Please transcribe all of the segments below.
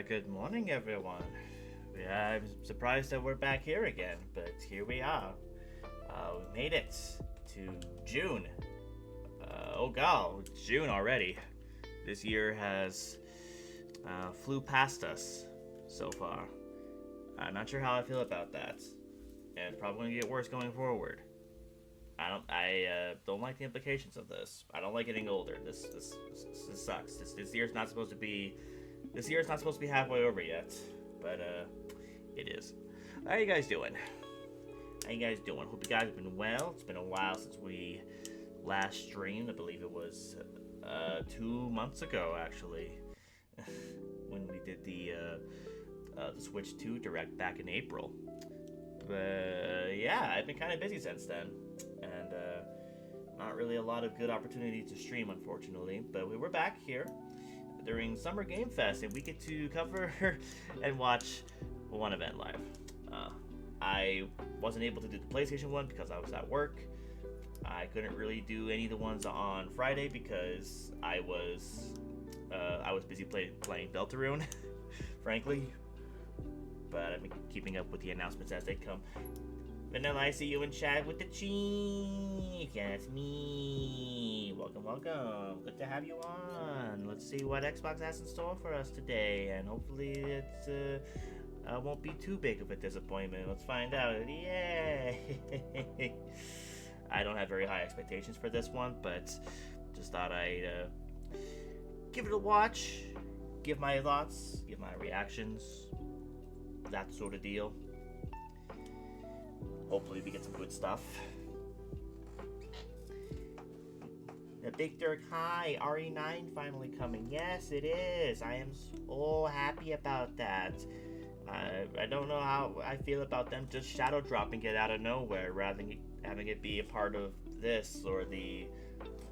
Good morning, everyone. Yeah, I'm surprised that we're back here again, but here we are. We made it to June. Oh god, it's June already. This year has flew past us so far. I'm not sure how I feel about that, and it's probably gonna get worse going forward. I don't like the implications of this. I don't like getting older. This sucks. This year's not supposed to be. This year's not supposed to be halfway over yet, but it is. How you guys doing? How you guys doing? Hope you guys have been well. It's been a while since we last streamed. I believe it was 2 months ago, actually, when we did the the Switch 2 Direct back in April. But yeah, I've been kind of busy since then, and not really a lot of good opportunity to stream, unfortunately. But we were back here during Summer Game Fest, and we get to cover and watch one event live. I wasn't able to do the PlayStation one because I was at work. I couldn't really do any of the ones on Friday because I was busy playing Deltarune, frankly. But I've been keeping up with the announcements as they come. Vanilla, I see you in chat with the cheek. Yeah, it's me. Welcome, welcome. Good to have you on. Let's see what Xbox has in store for us today, and hopefully it won't be too big of a disappointment. Let's find out. Yay! I don't have very high expectations for this one, but just thought I'd give it a watch, give my thoughts, give my reactions, that sort of deal. Hopefully we get some good stuff. The Big Dirk, hi, RE9 finally coming. Yes, it is. I am so happy about that. I don't know how I feel about them just shadow dropping it out of nowhere rather than having it be a part of this or the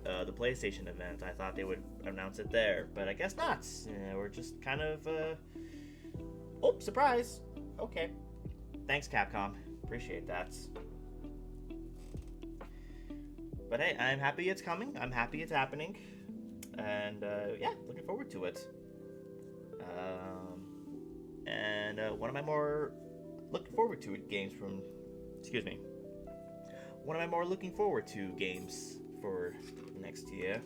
PlayStation event. I thought they would announce it there, but I guess not. We're just kind of oh, surprise. Okay, thanks Capcom, appreciate that. But hey, I'm happy it's coming. I'm happy it's happening, and yeah, looking forward to it. And one of my more looking forward to games from, excuse me, one of my more looking forward to games for next year.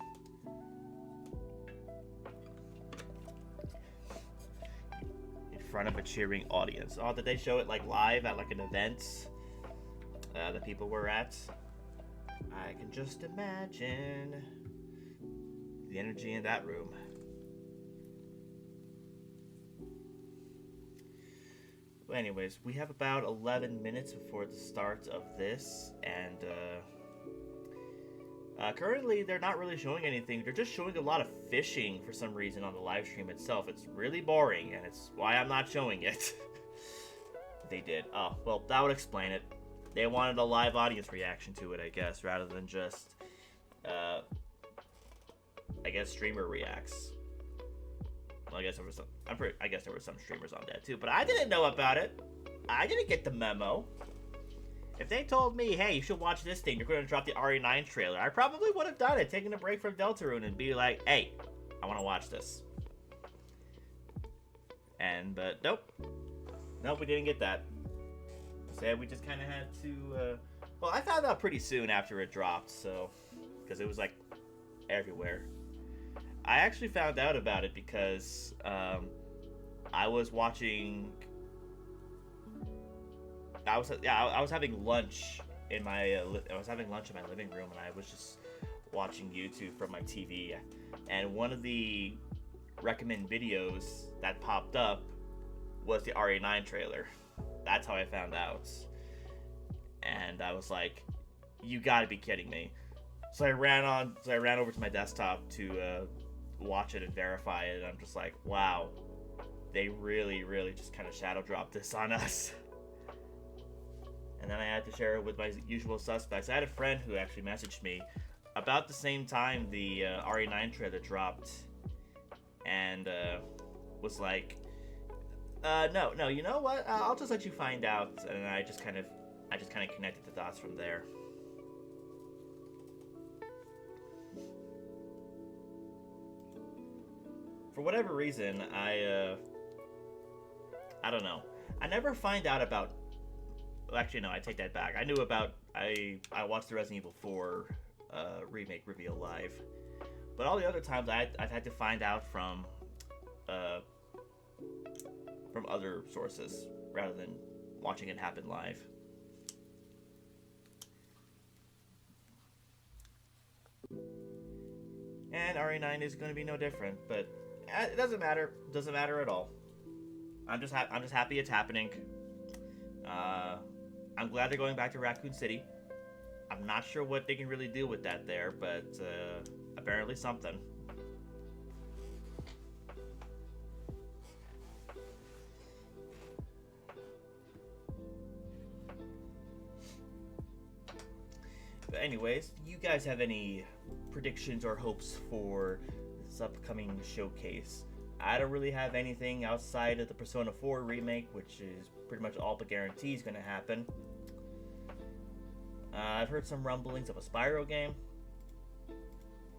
In front of a cheering audience. Oh, did they show it like live at like an event that people were at? I can just imagine the energy in that room. Well, anyways, we have about 11 minutes before the start of this, and currently they're not really showing anything. They're just showing a lot of fishing for some reason on the live stream itself. It's really boring, and it's why I'm not showing it. They did. Oh, well, that would explain it. They wanted a live audience reaction to it, I guess, rather than just, I guess, streamer reacts. Well, I guess there was some. I guess there were some streamers on that too, but I didn't know about it. I didn't get the memo. If they told me, "Hey, you should watch this thing," you're going to drop the RE9 trailer, I probably would have done it, taken a break from Deltarune and be like, "Hey, I want to watch this." But nope, we didn't get that. Instead, we just kind of had to. Well, I found out pretty soon after it dropped, so because it was like everywhere. I actually found out about it because I was watching. I was having lunch in my. I was having lunch in my living room, and I was just watching YouTube from my TV, and one of the recommend videos that popped up was the RE9 trailer. That's how I found out, and I was like, "You gotta be kidding me!" So I ran over to my desktop to watch it and verify it. And I'm just like, wow, they really just kind of shadow dropped this on us. And then I had to share it with my usual suspects. I had a friend who actually messaged me about the same time the RE9 trailer dropped, and was like, no, you know what? I'll just let you find out. And I just kind of connected the dots from there. For whatever reason, I don't know. I never find out about. Actually, no, I take that back. I knew about. I watched the Resident Evil 4 remake reveal live, but all the other times I've had to find out from other sources rather than watching it happen live. And RE9 is going to be no different, but it doesn't matter. It doesn't matter at all. I'm just happy it's happening. I'm glad they're going back to Raccoon City. I'm not sure what they can really do with that there, but apparently something. anyways, you guys have any predictions or hopes for this upcoming showcase? I don't really have anything outside of the Persona 4 remake, which is pretty much all but guaranteed is going to happen. I've heard some rumblings of a Spyro game.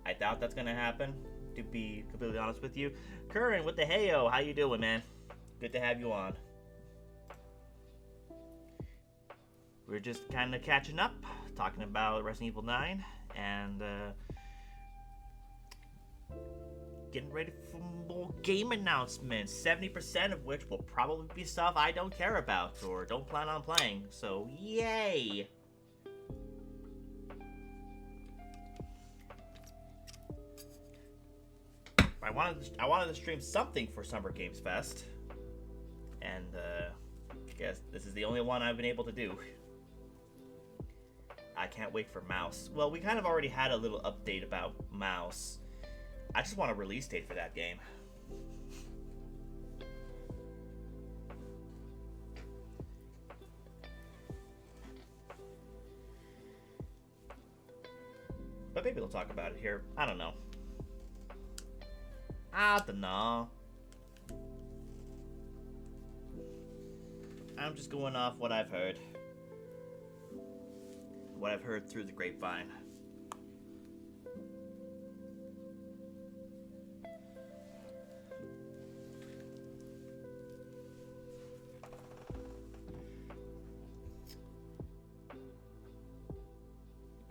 I doubt that's going to happen, to be completely honest with you. Curran with the heyo, how you doing, man? Good to have you on. We're just kind of catching up, talking about Resident Evil 9, and getting ready for more game announcements, 70% of which will probably be stuff I don't care about or don't plan on playing, so yay! I wanted to stream something for Summer Games Fest, and I guess this is the only one I've been able to do. I can't wait for Mouse. Well, we kind of already had a little update about Mouse. I just want a release date for that game. But maybe they'll talk about it here. I don't know. I don't know. I'm just going off what I've heard. What I've heard through the grapevine.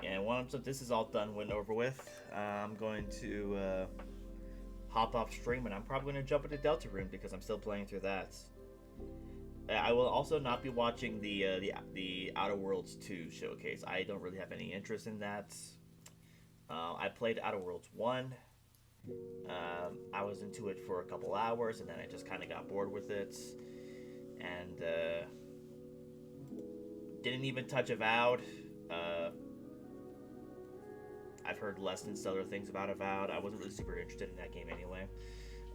And once this is all done and over with, I'm going to hop off stream, and I'm probably going to jump into Deltarune because I'm still playing through that. I will also not be watching the Outer Worlds 2 showcase. I don't really have any interest in that. I played Outer Worlds 1. I was into it for a couple hours, and then I just kind of got bored with it. And didn't even touch Avowed. I've heard less than stellar things about Avowed. I wasn't really super interested in that game anyway.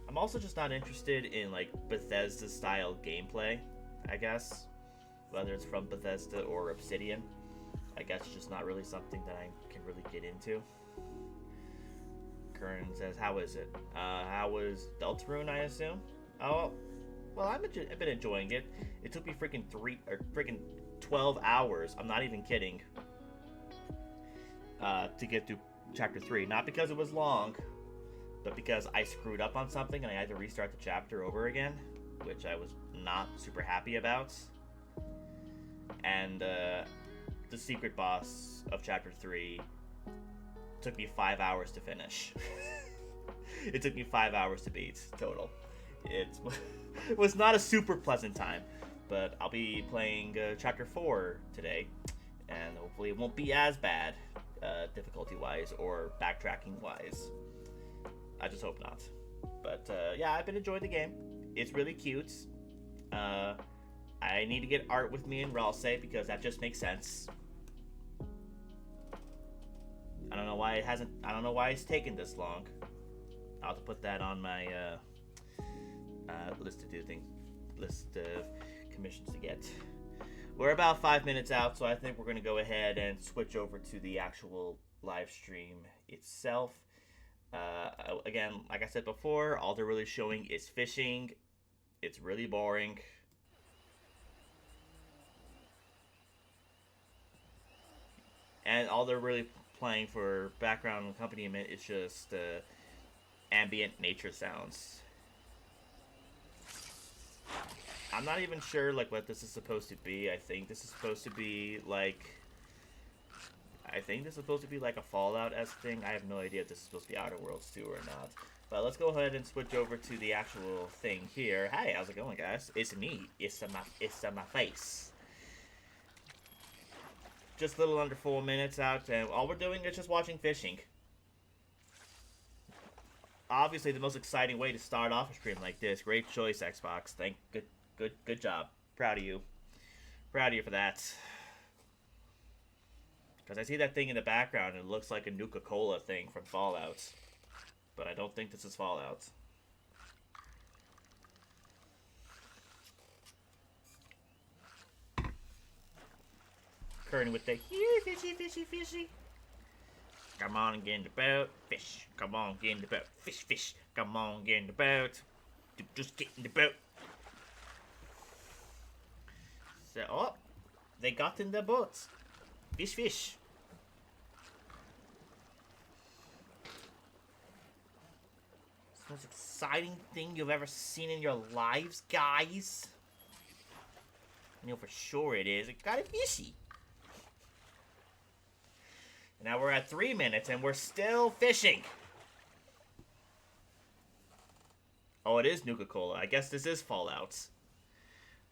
I'm also just not interested in like Bethesda style gameplay, I guess. Whether it's from Bethesda or Obsidian. I guess it's just not really something that I can really get into. Curran says, how is it? How was Deltarune, I assume? Oh, well, I've been enjoying it. It took me freaking 12 hours. I'm not even kidding. To get through chapter 3. Not because it was long, but because I screwed up on something and I had to restart the chapter over again, which I was not super happy about. And the secret boss of chapter 3 took me 5 hours to finish. It took me 5 hours to beat total. It was not a super pleasant time, but I'll be playing chapter 4 today, and hopefully it won't be as bad. Difficulty-wise or backtracking-wise. I just hope not. But, yeah, I've been enjoying the game. It's really cute. I need to get art with me and Ralsei because that just makes sense. I don't know why it's taken this long. I'll have to put that on my list of commissions to get. We're about 5 minutes out, so I think we're going to go ahead and switch over to the actual live stream itself. Again, like I said before, all they're really showing is fishing. It's really boring. And all they're really playing for background accompaniment is just ambient nature sounds. I'm not even sure like what this is supposed to be. I think this is supposed to be like a Fallout-esque thing. I have no idea if this is supposed to be Outer Worlds 2 or not. But let's go ahead and switch over to the actual thing here. Hi, how's it going, guys? It's me. It's my face. Just a little under 4 minutes out, and all we're doing is just watching fishing. Obviously, the most exciting way to start off a stream like this. Great choice, Xbox. Good job. Proud of you. Proud of you for that. Because I see that thing in the background and it looks like a Nuka-Cola thing from Fallout. But I don't think this is Fallout. Curran with the fishy. Come on, get in the boat. Fish. Come on, get in the boat. Fish, fish. Come on, get in the boat. Just get in the boat. So, oh, they got in the boat. Fish, fish. It's the most exciting thing you've ever seen in your lives, guys. I know for sure it is. It got a fishy. Now we're at 3 minutes and we're still fishing. Oh, it is Nuka-Cola. I guess this is Fallout.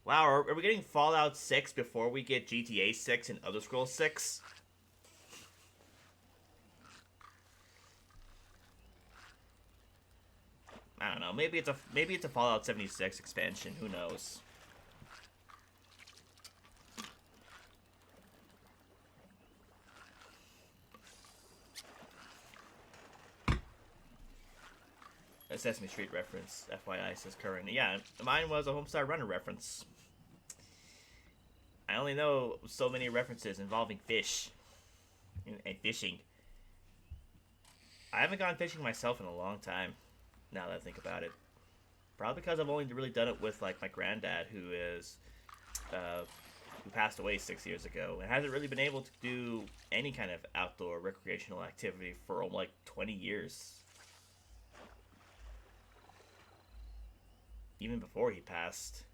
Wow, are we getting Fallout 6 before we get GTA 6 and Elder Scrolls 6? I don't know. Maybe it's a Fallout 76 expansion. Who knows? A Sesame Street reference, FYI, says Curran. Yeah, mine was a Homestar Runner reference. I only know so many references involving fish and fishing. I haven't gone fishing myself in a long time, now that I think about it. Probably because I've only really done it with like my granddad, who passed away 6 years ago, and hasn't really been able to do any kind of outdoor recreational activity for like 20 years. Even before he passed.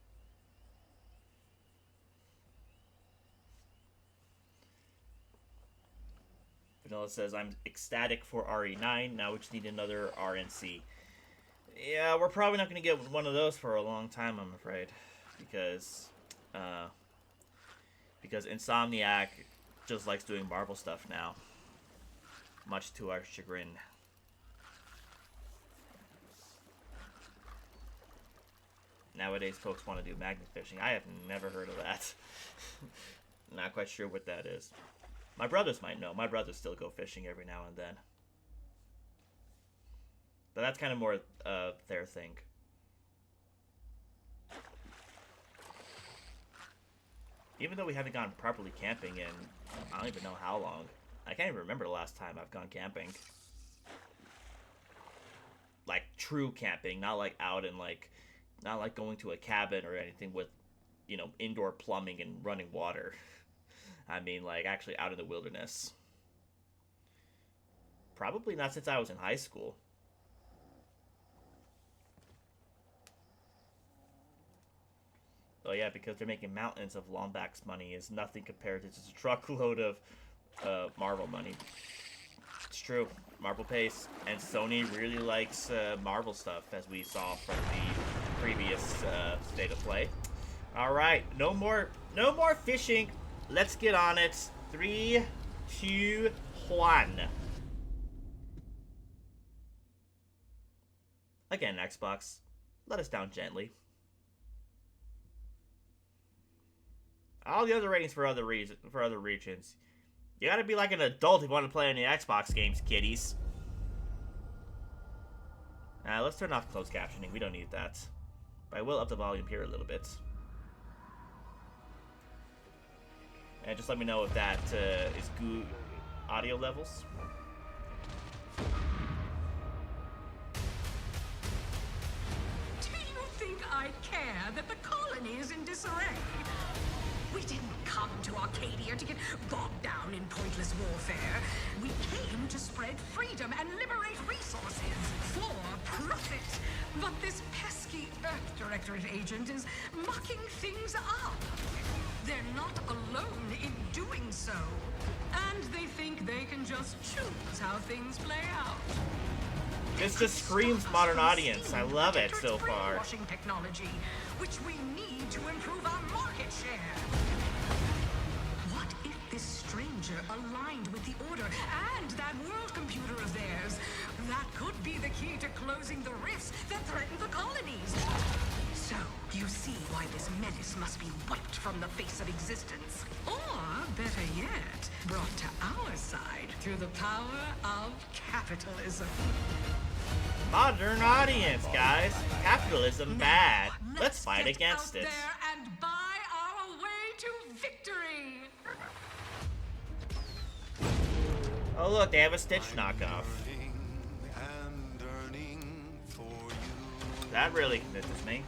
Vanilla says, I'm ecstatic for RE9. Now we just need another RNC. Yeah, we're probably not going to get one of those for a long time, I'm afraid. Because Insomniac just likes doing Marvel stuff now. Much to our chagrin. Nowadays, folks want to do magnet fishing. I have never heard of that. Not quite sure what that is. My brothers might know. My brothers still go fishing every now and then. But that's kind of more their thing. Even though we haven't gone properly camping in I don't even know how long. I can't even remember the last time I've gone camping. Like true camping, not like out in like... Not like going to a cabin or anything with, you know, indoor plumbing and running water. I mean, like, actually out in the wilderness. Probably not since I was in high school. Oh yeah, because they're making mountains of Lombax money is nothing compared to just a truckload of Marvel money. It's true. Marvel pays. And Sony really likes Marvel stuff, as we saw from the previous state of play. Alright, no more fishing. Let's get on it. 3, 2, 1. Again, Xbox, let us down gently. All the other ratings for other regions. You gotta be like an adult if you want to play any Xbox games, kiddies. Let's turn off closed captioning. We don't need that. But I will up the volume here a little bit. And just let me know if that is good audio levels. Do you think I'd care that the colony is in disarray? We didn't come to Arcadia to get bogged down in pointless warfare. We came to spread freedom and liberate resources for profit. But this pesky Earth Directorate agent is mucking things up. They're not alone in doing so. And they think they can just choose how things play out. This just screams modern audience. I love it so far. Brainwashing technology, which we need to improve our market share. What if this stranger aligned with the Order and that world computer of theirs? That could be the key to closing the rifts that threaten the colonies. So, you see why this menace must be wiped from the face of existence. Or, better yet, brought to our side through the power of capitalism. Modern audience, guys. Capitalism bad. Let's fight against it. There and buy our way to victory. Oh look, they have a Stitch knockoff. That really convinces me.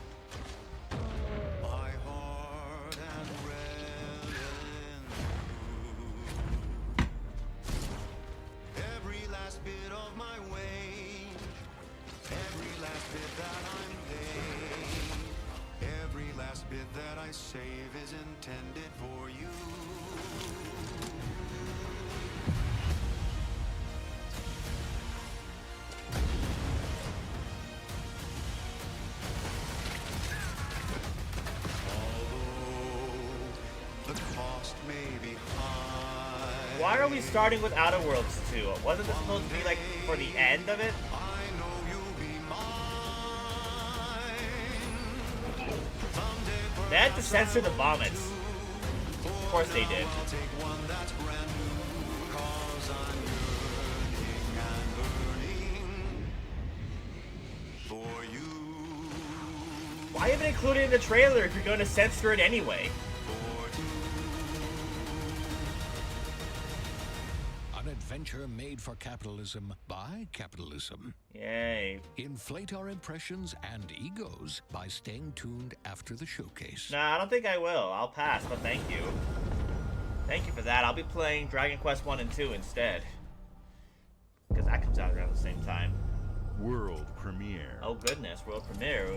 Every last bit of my wage, every last bit that I'm paid, every last bit that I save is intended for you. Although the cost may be high, Why are we starting with Outer Worlds 2? Wasn't this supposed to be like for the end of it? I know you'll be mine. Someday They had to censor the vomits. Of course they did. I'll take one that's brand new, 'cause I'm yearning and burning for you. Why even include it in the trailer if you're going to censor it anyway? An adventure made for capitalism by capitalism. Yay. Inflate our impressions and egos by staying tuned after the showcase. Nah, I don't think I will. I'll pass, but thank you. Thank you for that. I'll be playing Dragon Quest 1 and 2 instead. Because that comes out around the same time. World premiere. Oh goodness, world premiere.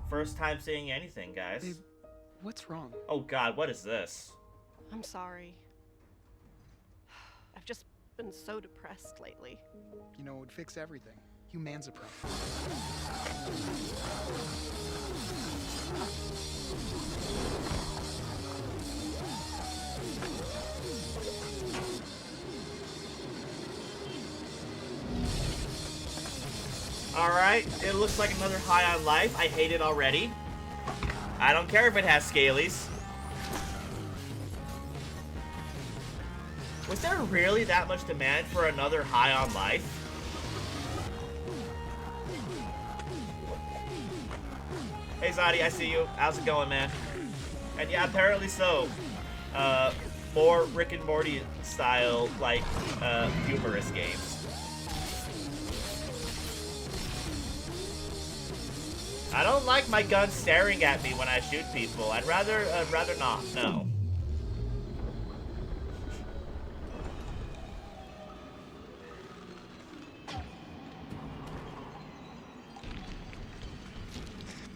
First time seeing anything, guys. Babe, what's wrong? Oh god, what is this? I'm sorry. I've just been so depressed lately. You know, it would fix everything. Humansupreme. Alright, it looks like another High on Life. I hate it already. I don't care if it has scalies. Was there really that much demand for another High on Life? Hey Zadi, I see you. How's it going, man? And yeah, apparently so. More Rick and Morty style, like, humorous games. I don't like my gun staring at me when I shoot people. I'd rather not. No.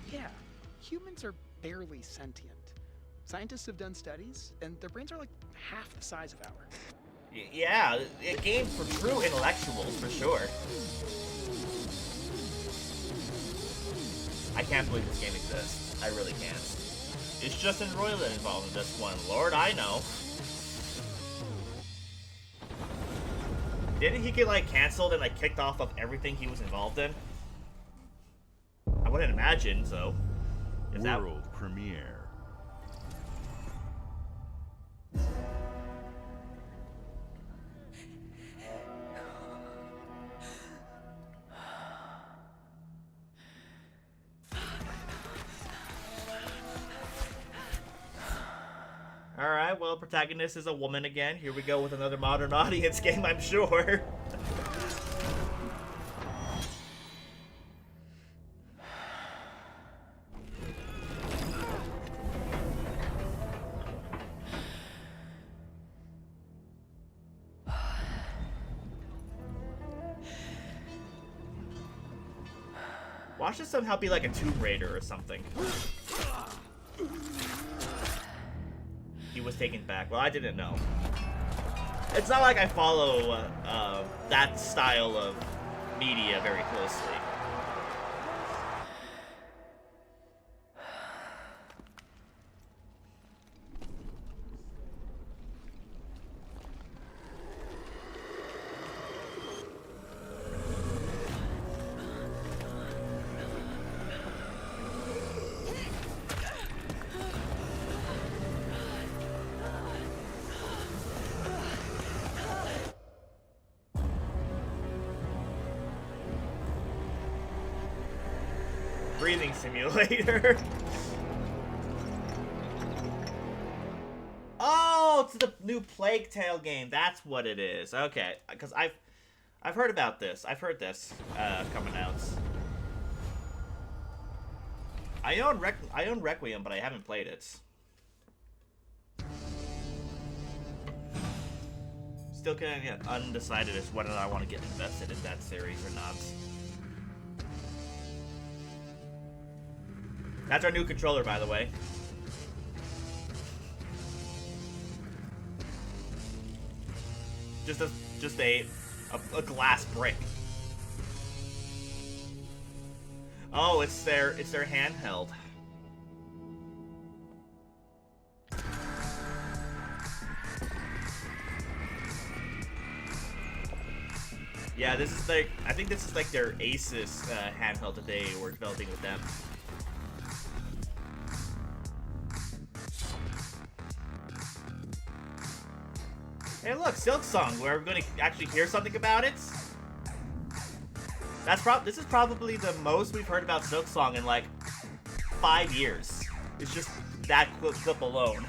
Yeah, humans are barely sentient. Scientists have done studies, and their brains are like half the size of ours. Yeah, a game for true intellectuals, for sure. I can't believe this game exists. I really can't. It's Justin Roiland involved in this one. Lord, I know. Didn't he get, like, canceled and, like, kicked off of everything he was involved in? I wouldn't imagine, so. Is that... World premiere. Alright, well, protagonist is a woman again. Here we go with another modern audience game, I'm sure. Watch this somehow be like a Tomb Raider or something. He was taken back. Well, I didn't know. It's not like I follow that style of media very closely. Breathing simulator. Oh, Oh, it's the new Plague Tale game. That's what it is. Okay, because I've heard about this. I've heard this coming out. I own Requiem, but I haven't played it. Still kind of get undecided as whether I want to get invested in that series or not. That's our new controller, by the way. Just a glass brick. Oh, it's their handheld. Yeah, this is like, I think this is like their Asus handheld that they were developing with them. Hey, look, Silk Song. We're going to actually hear something about it. This is probably the most we've heard about Silk Song in like 5 years. It's just that clip alone.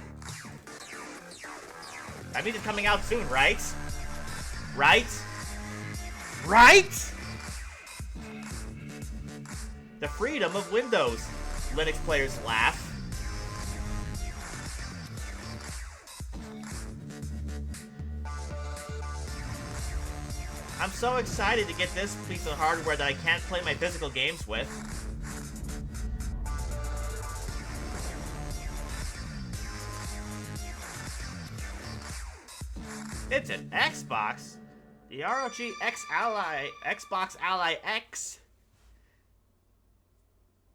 That means it's coming out soon, right? Right? Right? The freedom of Windows. Linux players laugh. I'm so excited to get this piece of hardware that I can't play my physical games with. It's an Xbox. The ROG Xbox Ally X.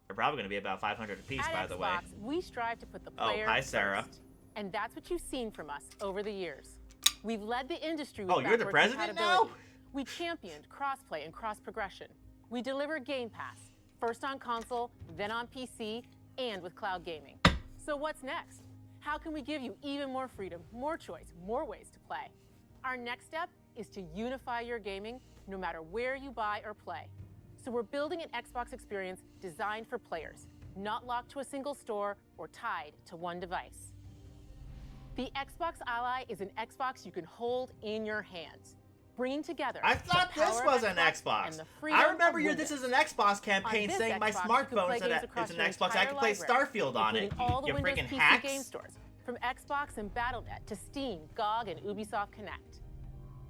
They're probably going to be about 500 apiece, by the way. At Xbox, we strive to put the player hi, Sarah. first. And that's what you've seen from us over the years. We've led the industry with Oh, you're the backward president now? compatibility. We championed crossplay and cross-progression. We deliver Game Pass, first on console, then on PC, and with cloud gaming. So what's next? How can we give you even more freedom, more choice, more ways to play? Our next step is to unify your gaming no matter where you buy or play. So we're building an Xbox experience designed for players, not locked to a single store or tied to one device. The Xbox Ally is an Xbox you can hold in your hands, bringing together. I thought the this power was of an Xbox Xbox. and the freedom I remember of this is Windows. an Xbox campaign On this saying my Xbox, you can smartphone play is games across an your Xbox. I entire can play library, Starfield on it. including all the You Windows freaking PC hacks. game stores, from Xbox and Battle.net to Steam, GOG, and Ubisoft Connect.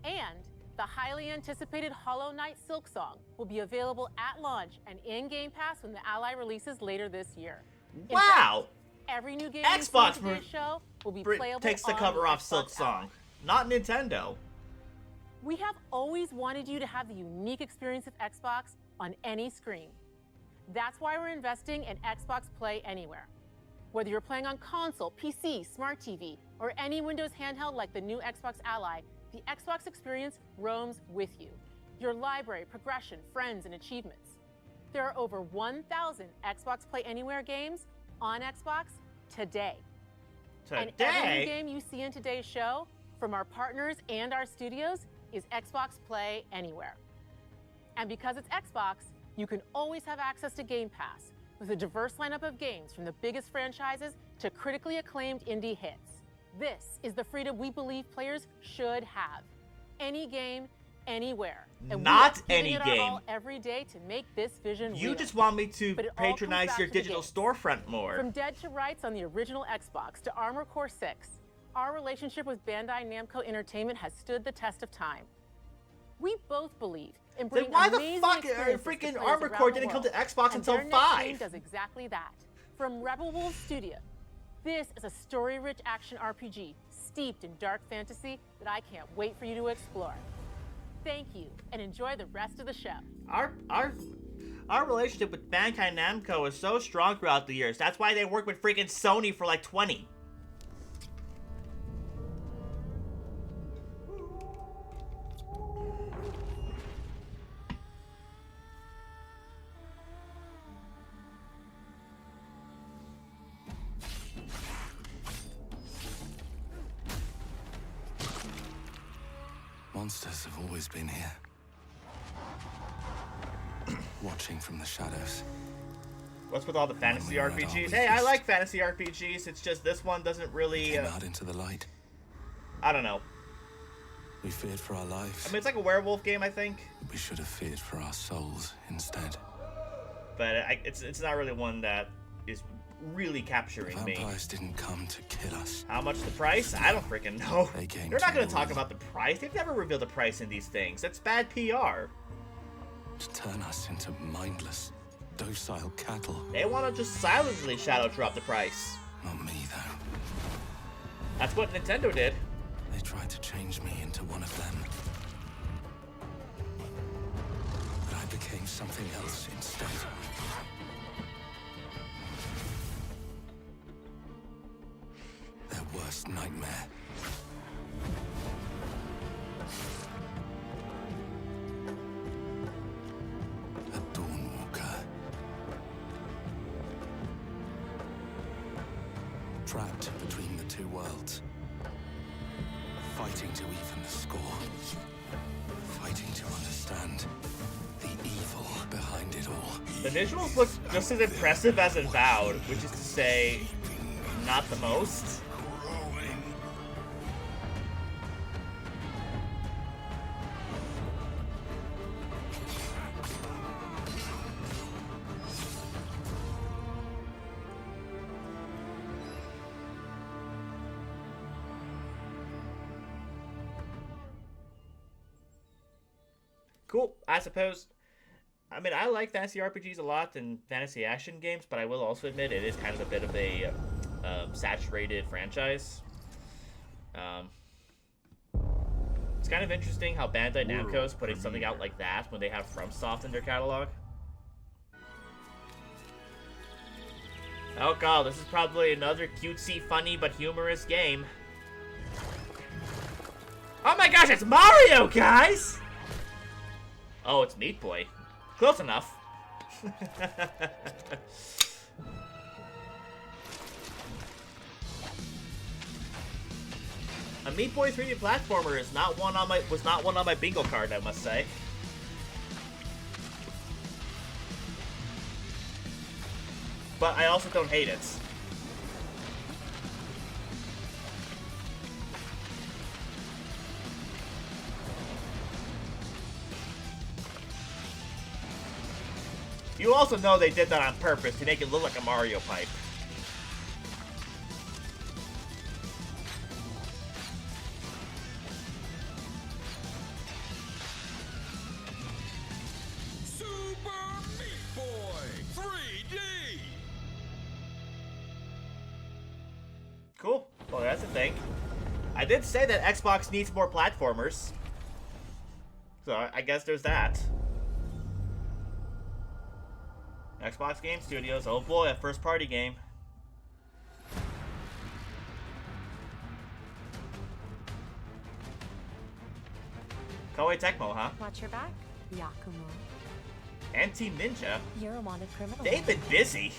And the highly anticipated Hollow Knight Silk Song will be available at launch and in Game Pass when the Ally releases later this year. In Wow! fact, every new game Xbox you see in today's show will be playable takes the on cover the off Xbox Silk Song. Ally. Not Nintendo. We have always wanted you to have the unique experience of Xbox on any screen. That's why we're investing in Xbox Play Anywhere. Whether you're playing on console, PC, smart TV, or any Windows handheld like the new Xbox Ally, the Xbox experience roams with you. Your library, progression, friends, and achievements. There are over 1,000 Xbox Play Anywhere games on Xbox today. And every new game you see in today's show, from our partners and our studios, is Xbox Play Anywhere. And because it's Xbox, you can always have access to Game Pass with a diverse lineup of games from the biggest franchises to critically acclaimed indie hits. This is the freedom we believe players should have. Any game, anywhere. And Not we are any giving it our game. all every day to make this vision You real. just want me to But it all comes patronize back your to the digital games. storefront more. From Dead to Rights on the original Xbox to Armored Core 6, our relationship with Bandai Namco Entertainment has stood the test of time. We both believe in Then bringing why the amazing fuck experiences to freaking players Armored around Core the didn't come to world. Xbox And until their next game 5? does exactly that. From Rebel Wolves Studio, this is a story-rich action RPG steeped in dark fantasy that I can't wait for you to explore. Thank you, and enjoy the rest of the show. Our relationship with Bandai Namco is so strong throughout the years. That's why they worked with freaking Sony for like 20. Monsters have always been here. Watching from the shadows. What's with all the fantasy we were at our RPGs? Hey, I weakest. like fantasy RPGs. It's just this one doesn't really. Came out into the light. I don't know. We feared for our lives. I mean, it's like a werewolf game, I think. We should have feared for our souls instead. But it's not really one that is really capturing me. Vampires didn't come to kill us. How much the price? I don't freaking know. They came They're not to going to talk rule. about the price. They've never revealed the price in these things. That's bad PR. To turn us into mindless, docile cattle. They want to just silently shadow drop the price. Not me, though. That's what Nintendo did. They tried to change me into one of them. But I became something else instead. Their worst nightmare. A Dawnwalker. Trapped between the two worlds. Fighting to even the score. Fighting to understand the evil behind it all. The visuals look just as impressive as in Vowed, which is to say, not the most. Cool, I suppose. I mean, I like fantasy RPGs a lot and fantasy action games, but I will also admit it is kind of a bit of a saturated franchise. It's kind of interesting how Bandai Namco is putting something out like that when they have FromSoft in their catalog. Oh god, this is probably another cutesy, funny, but humorous game. Oh my gosh, it's Mario, guys! Oh, it's Meat Boy. Close enough. A Meat Boy 3D platformer is not one on my was not one on my bingo card, I must say. But I also don't hate it. You also know they did that on purpose to make it look like a Mario pipe. Super Meat Boy 3D! Cool. Well, that's a thing. I did say that Xbox needs more platformers. So I guess there's that. Xbox Game Studios. Oh boy, a first party game. Koei Tecmo, huh? Watch your back, Yakumo. And Team Ninja. You're a wanted criminal. They've been busy.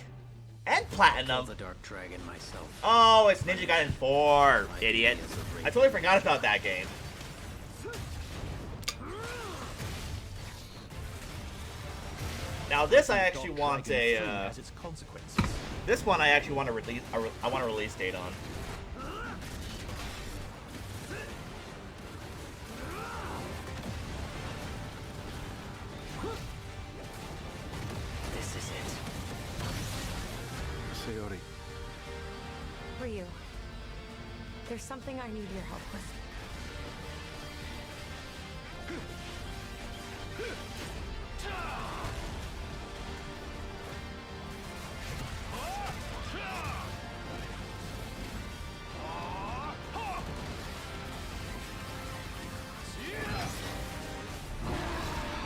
And Platinum. The Dark Dragon myself. Oh, it's Ninja Gaiden 4, idiot. I totally forgot about that game. Now this I actually want a this one I actually want to release. I want a release date on. This is it. Sayori. Ryu, there's something I need your help with.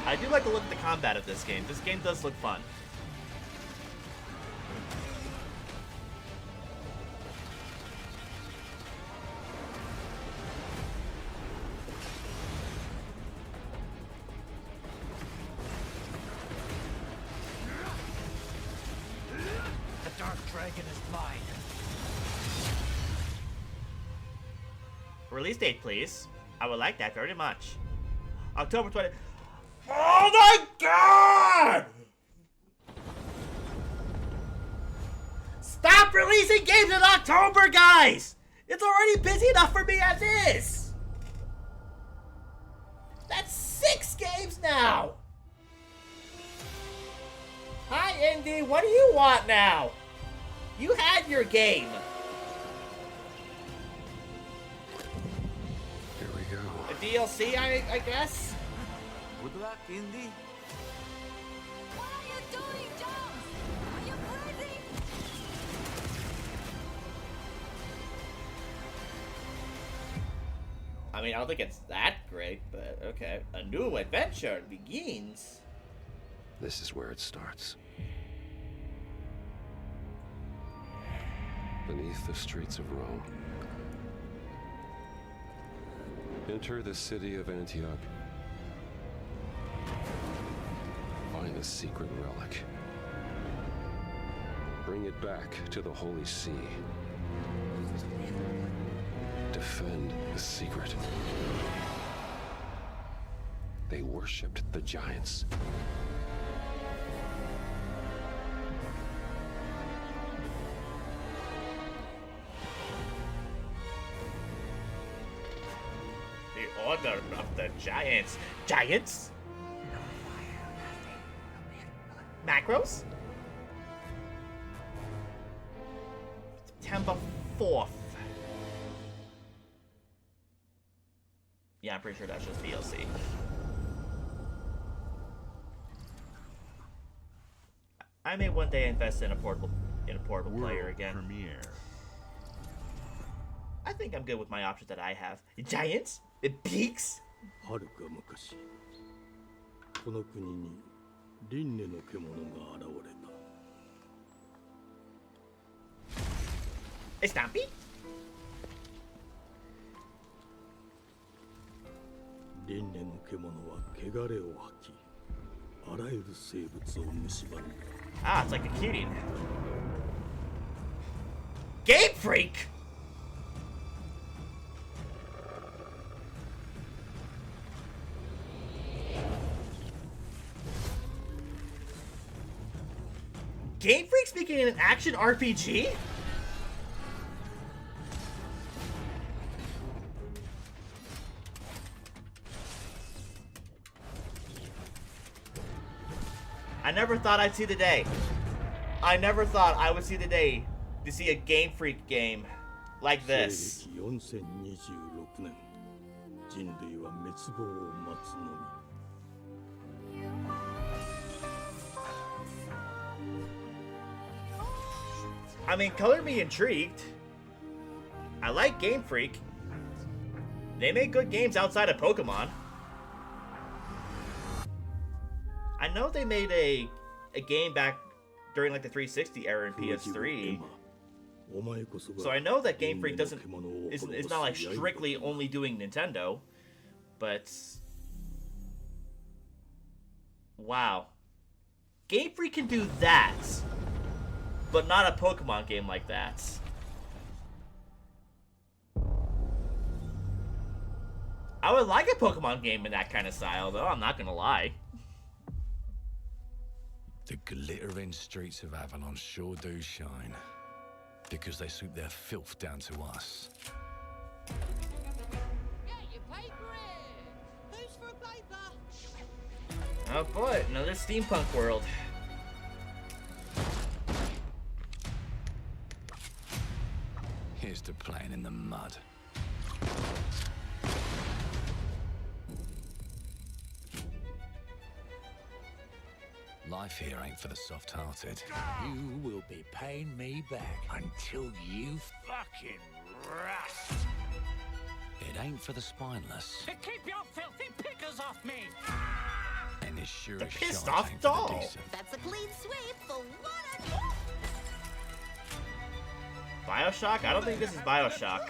I do like the look of the combat of this game. This game does look fun. The Dark Dragon is mine. Release date, please. I would like that very much. October 20. Oh my god! Stop releasing games in October, guys! It's already busy enough for me as is! That's 6 games now! Hi, Indy, what do you want now? You had your game. Here we go. A DLC, I guess? Good luck, Indy. What are you doing, Jones? Are you breathing? I mean, I don't think it's that great, but okay. A new adventure begins. This is where it starts. Beneath the streets of Rome. Enter the city of Antioch. Find a secret relic. Bring it back to the Holy See. Defend the secret. They worshipped the giants. The Order of the Giants. Giants? Macros? September 4th. Yeah, I'm pretty sure that's just DLC. I may one day invest in a portable player again. Premiere. I think I'm good with my options that I have. Giants? It peaks? はるか昔この国に輪廻の獣が現れた It's Stampy? 輪廻の獣は汚れを吐きあらゆる生物を蝕んだ Ah, it's like a cutie. Game Freak! Game Freak speaking in an action RPG? I never thought I'd see the day. I never thought I would see the day to see a Game Freak game like this. 西暦4026年人類は滅亡を待つのみ I mean, color me intrigued. I like Game Freak. They make good games outside of Pokemon. I know they made a game back during like the 360 era in PS3. So I know that Game Freak is not like strictly only doing Nintendo, but wow. Game Freak can do that, but not a Pokemon game like that. I would like a Pokemon game in that kind of style, though, I'm not gonna lie. The glittering streets of Avalon sure do shine, because they swoop their filth down to us. Oh boy, another steampunk world. Here's to playing in the mud. Life here ain't for the soft-hearted. You will be paying me back until you fucking rust. It ain't for the spineless. Keep your filthy pickers off me! And it sure The as pissed shite off ain't for the doll. decent. That's a clean sweep for one. Bioshock? I don't think this is Bioshock.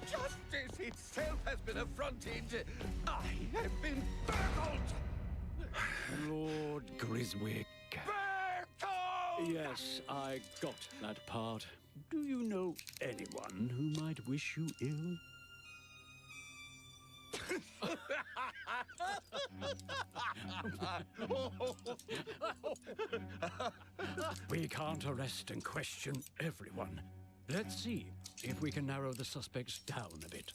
Justice itself has been affronted. I have been burgled. Lord Griswick. Yes, I got that part. Do you know anyone who might wish you ill? We can't arrest and question everyone. Let's see if we can narrow the suspects down a bit.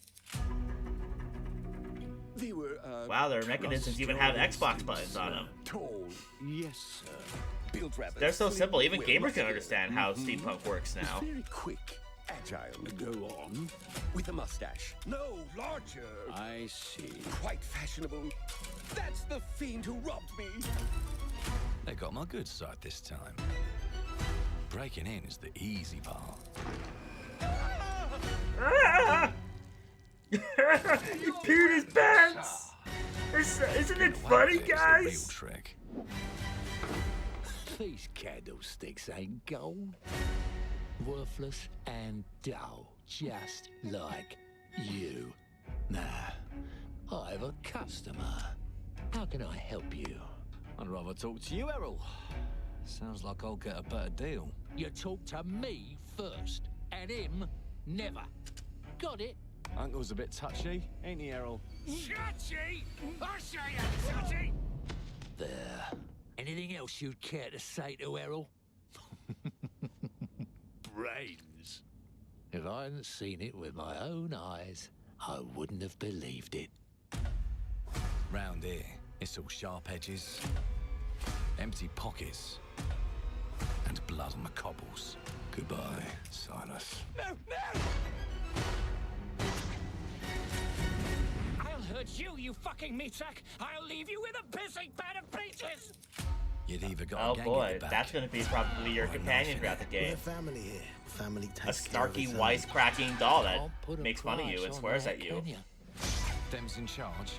They were, Wow, their mechanisms even have Xbox buttons on them. Tall. Yes, sir. Build rather They're so simple, even well, gamers can muscular. understand how steampunk works now. Very quick, agile. Go on. With a mustache. No, larger. I see. Quite fashionable. That's the fiend who robbed me. They got my good side this time. Breaking in is the easy part. He peed his pants! Isn't it funny, guys? Real trick. These candlesticks ain't gold. Worthless and dull, just like you. Nah, I have a customer. How can I help you? I'd rather talk to you, Errol. Sounds like I'll get a better deal. You talk to me first, and him never. Got it? Uncle's a bit touchy, ain't he, Errol? Touchy? I say I'm touchy! There. Anything else you'd care to say to Errol? Brains. If I hadn't seen it with my own eyes, I wouldn't have believed it. Round here, it's all sharp edges, empty pockets, and blood on the cobbles. Goodbye, Silas. No, no! I'll hurt you, you fucking meatsack! I'll leave you with a pissing pan of peaches! You'd either got Oh a gang boy, at the back, that's gonna be probably your companion throughout the game. family here. Family A snarky, wisecracking doll that makes fun of you and swears at you. them's in charge.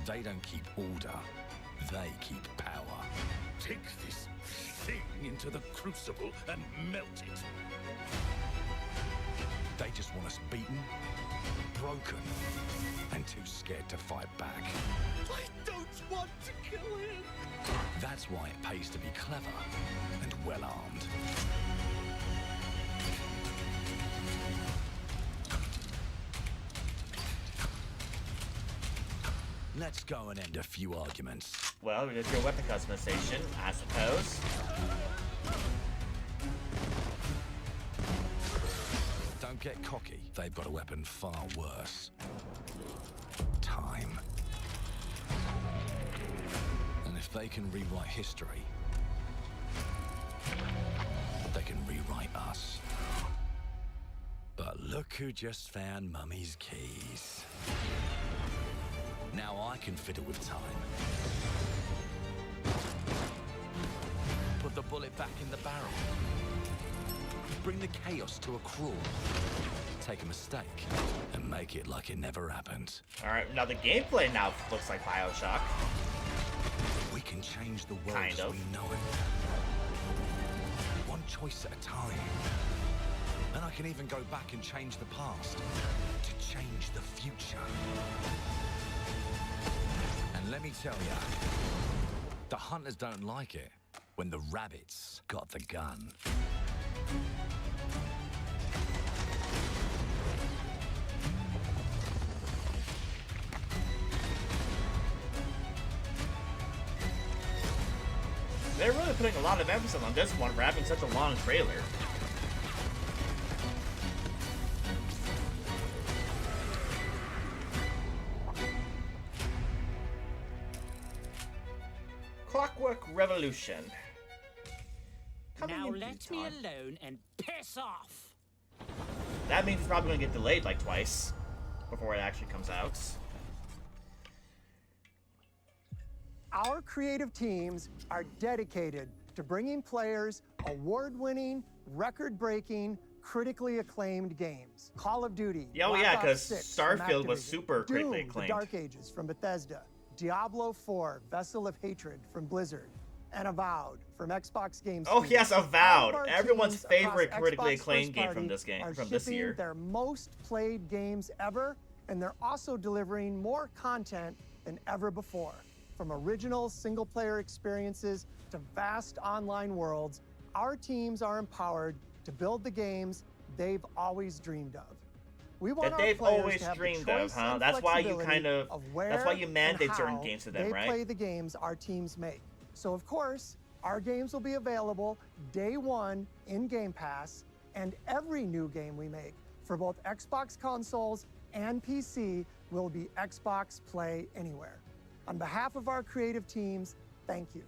They don't keep order, they keep power. Take this thing into the crucible and melt it. They just want us beaten, broken, and too scared to fight back. I don't want to kill him! That's why it pays to be clever and well-armed. Let's go and end a few arguments. Well, there's your weapon customization, I suppose. Don't get cocky. They've got a weapon far worse. Time. And if they can rewrite history, they can rewrite us. But look who just found Mummy's keys. Now I can fiddle with time. Put the bullet back in the barrel. Bring the chaos to a crawl. Take a mistake and make it like it never happened. Alright, now the gameplay now looks like BioShock. We can change the world Kind as of. we know it. One choice at a time. And I can even go back and change the past to change the future. And let me tell ya, the hunters don't like it when the rabbits got the gun. They're really putting a lot of emphasis on this one for having such a long trailer. Clockwork Revolution. Coming Now in let Utah. me alone and piss off! That means it's probably going to get delayed like twice before it actually comes out. Our creative teams are dedicated to bringing players award-winning, record-breaking, critically acclaimed games. Call of Duty, Oh Black yeah, Ops because 6 from Starfield was Activision, super critically Doom, acclaimed. The Dark Ages from Bethesda, Diablo 4, Vessel of Hatred from Blizzard, and Avowed from Xbox Game Oh Studios. yes, All of Avowed! our Everyone's teams across favorite critically Xbox acclaimed first game from party this game are from this shipping year. their most played games ever, and they're also delivering more content than ever before. From original single-player experiences to vast online worlds, our teams are empowered to build the games they've always dreamed of. We want That our they've players always to have the dreamed of, choice huh? and That's why you flexibility kind of where that's why you and mandate certain how games to them, they right? play the games our teams make. So of course, our games will be available day one in Game Pass, And every new game we make for both Xbox consoles and PC will be Xbox Play Anywhere. On behalf of our creative teams, thank you.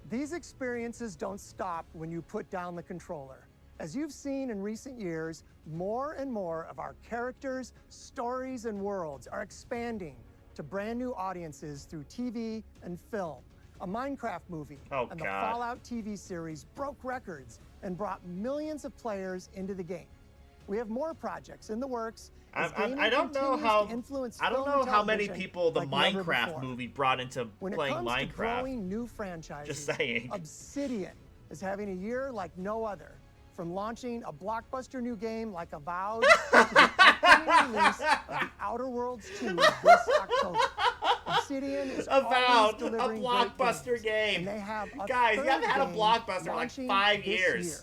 These experiences don't stop when you put down the controller. As you've seen in recent years, more and more of our characters, stories, and worlds are expanding to brand new audiences through TV and film. A Minecraft movie and the Fallout TV series broke records and brought millions of players into the game. We have more projects in the works. I don't know how many people the Minecraft movie brought into playing Minecraft. When it comes to growing new franchises, just saying, Obsidian is having a year like no other. From launching a blockbuster new game like Avowed to the upcoming release of The Outer Worlds 2 this October. Obsidian is Avowed, a delivering blockbuster game. And they have a Guys, you haven't had a blockbuster in like 5 years. Year.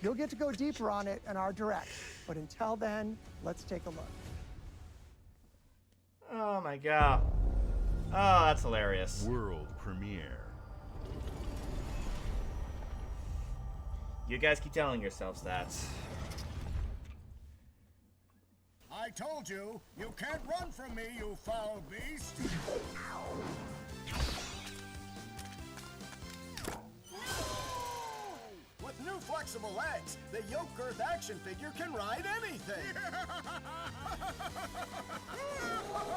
You'll get to go deeper on it in our direct. But until then, let's take a look. Oh my god. Oh, that's hilarious. World premiere. You guys keep telling yourselves that. I told you, you can't run from me, you foul beast! With new flexible legs, the yoke girth action figure can ride anything!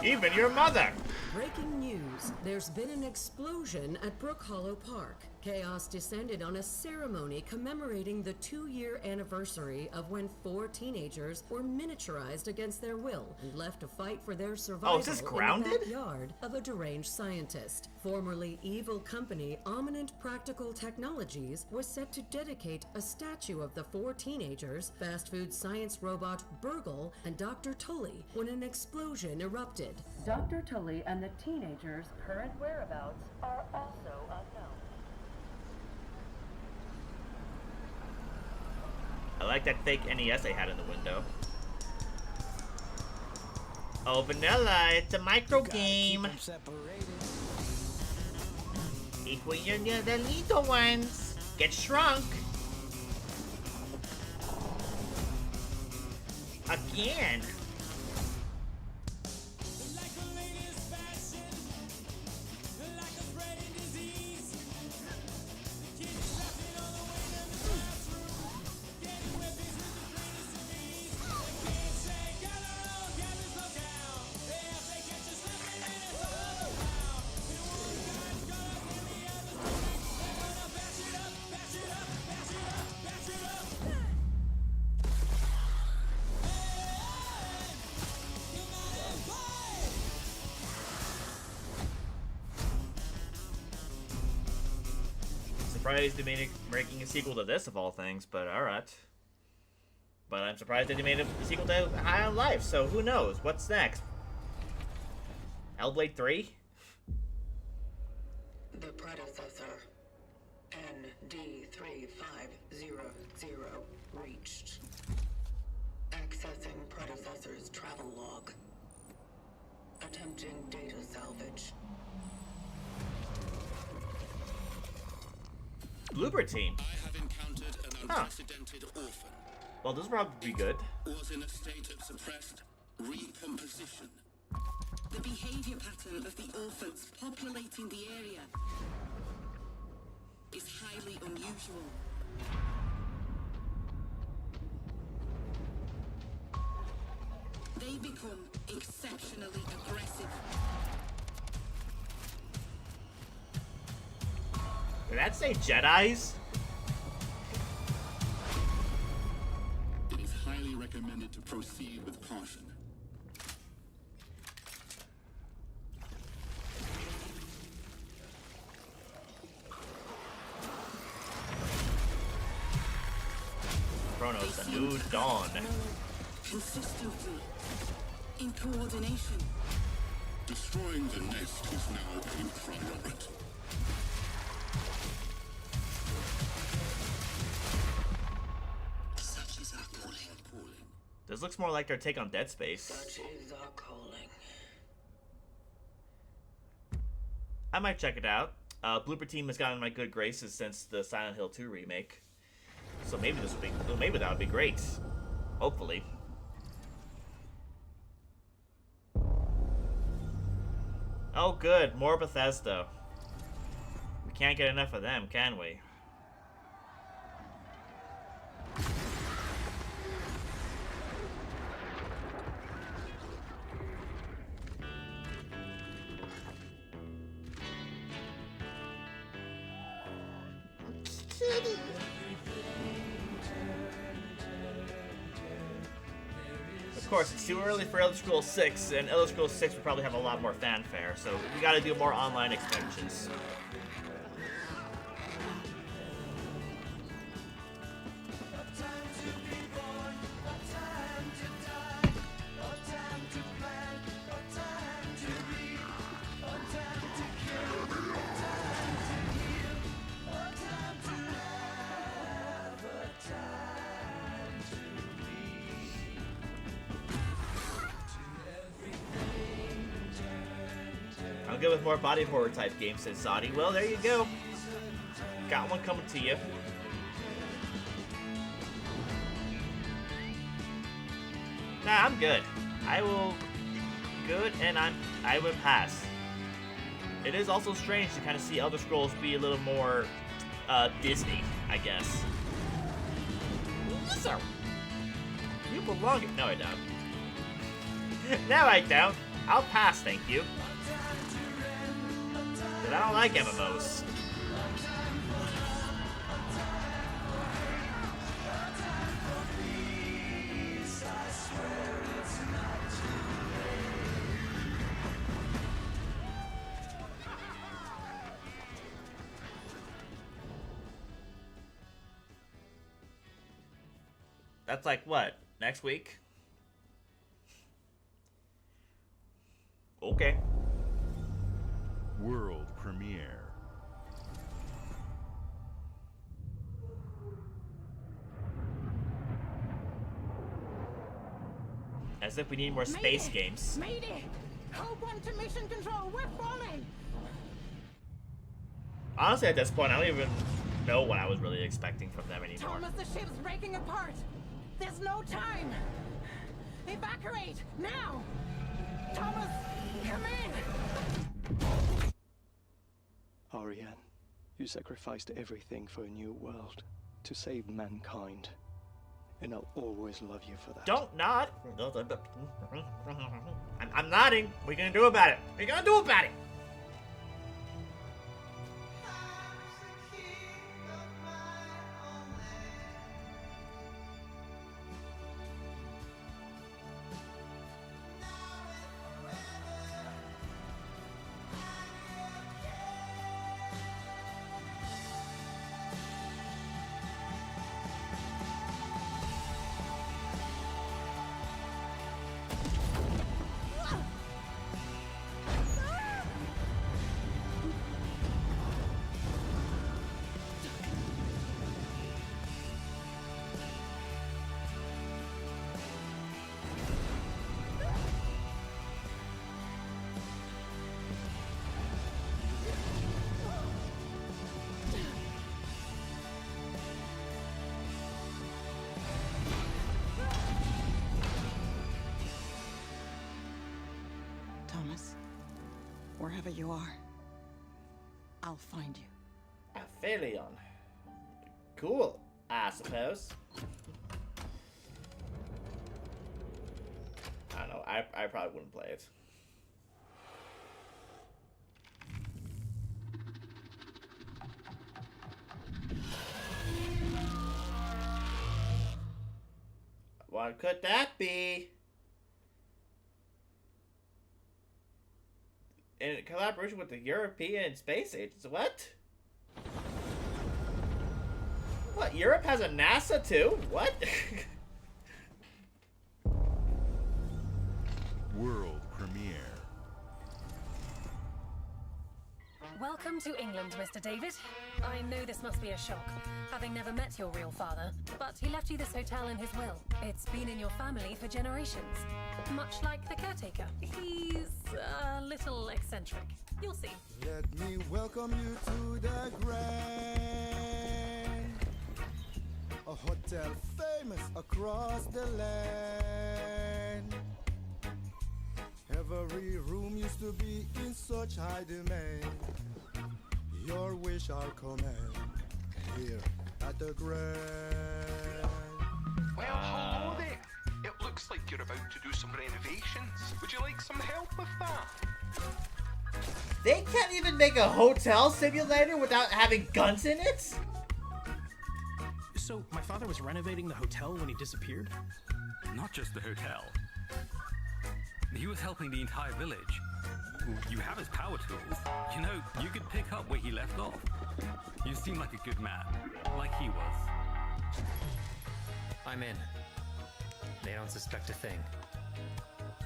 Even your mother! Breaking news. There's been an explosion at Brook Hollow Park. Chaos descended on a ceremony commemorating the 2-year anniversary of when 4 teenagers were miniaturized against their will and left to fight for their survival is this grounded? in the backyard of a deranged scientist. Formerly evil company Ominent Practical Technologies was set to dedicate a statue of the 4 teenagers, fast food science robot Burgle, and Dr. Tully when an explosion erupted. Dr. Tully and the teenagers' current whereabouts are also unknown. I like that fake NES they had in the window. Oh, vanilla, it's a micro game. Equal the little ones. Get shrunk. Again. Surprised they made making a sequel to this of all things, but alright. But I'm surprised that they made a sequel to High on Life, so who knows? What's next? Hellblade 3? The predecessor, ND3500, reached. Accessing predecessor's travel log. Attempting data salvage. Blooper Team. I have encountered an unprecedented orphan. Well, this will probably be good. Was in a state of suppressed recomposition. The behavior pattern of the orphans populating the area is highly unusual. They become exceptionally aggressive. Did that say Jedis? It is highly recommended to proceed with caution. Chronos, the new dawn. Consistency. In coordination. Destroying the nest is now a priority. Such is our calling. This looks more like their take on Dead Space. Such is our calling. I might check it out. Blooper Team has gotten my good graces since the Silent Hill 2 remake. So maybe this would be, maybe that would be great. Hopefully. Oh good, more Bethesda. We can't get enough of them, can we? Of course, it's too early for Elder Scrolls 6, and Elder Scrolls 6 will probably have a lot more fanfare, so we gotta do more online expansions. I'm good with more body horror type games, says Zodi. Well, there you go. Got one coming to you. Nah, I'm good. I will good, and I would pass. It is also strange to kind of see Elder Scrolls be a little more Disney, I guess. So, you belong. No, I don't. No, I don't. I'll pass, thank you. But I don't like MMOs. That's like what? Next week? Okay. World premiere. As if we need more space games. Mayday! Code 1 to mission control, we're falling! Honestly, at this point, I don't even know what I was really expecting from them anymore. Thomas, the ship's breaking apart! There's no time! Evacuate! Now! Thomas, come in! Ariane, you sacrificed everything for a new world, to save mankind. And I'll always love you for that. Don't nod! I'm nodding. What are you gonna do about it? What are you gonna do about it? Thomas, wherever you are, I'll find you. Aphelion. Cool, I suppose. I don't know, I probably wouldn't play it. What could that be? In collaboration with the European Space Agency. What? What? Europe has a NASA too? What? World premiere. Welcome to England, Mr. David. I know this must be a shock, having never met your real father, but he left you this hotel in his will. It's been in your family for generations, much like the caretaker. He's a little eccentric. You'll see. Let me welcome you to the grand a hotel famous across the land. Every room used to be in such high demand. Your wish I'll command here at the Grand. Well, hello there. It looks like you're about to do some renovations. Would you like some help with that? They can't even make a hotel simulator without having guns in it? So, my father was renovating the hotel when he disappeared? Not just the hotel. He was helping the entire village. You have his power tools. You know, you could pick up where he left off. You seem like a good man, like he was. I'm in. They don't suspect a thing.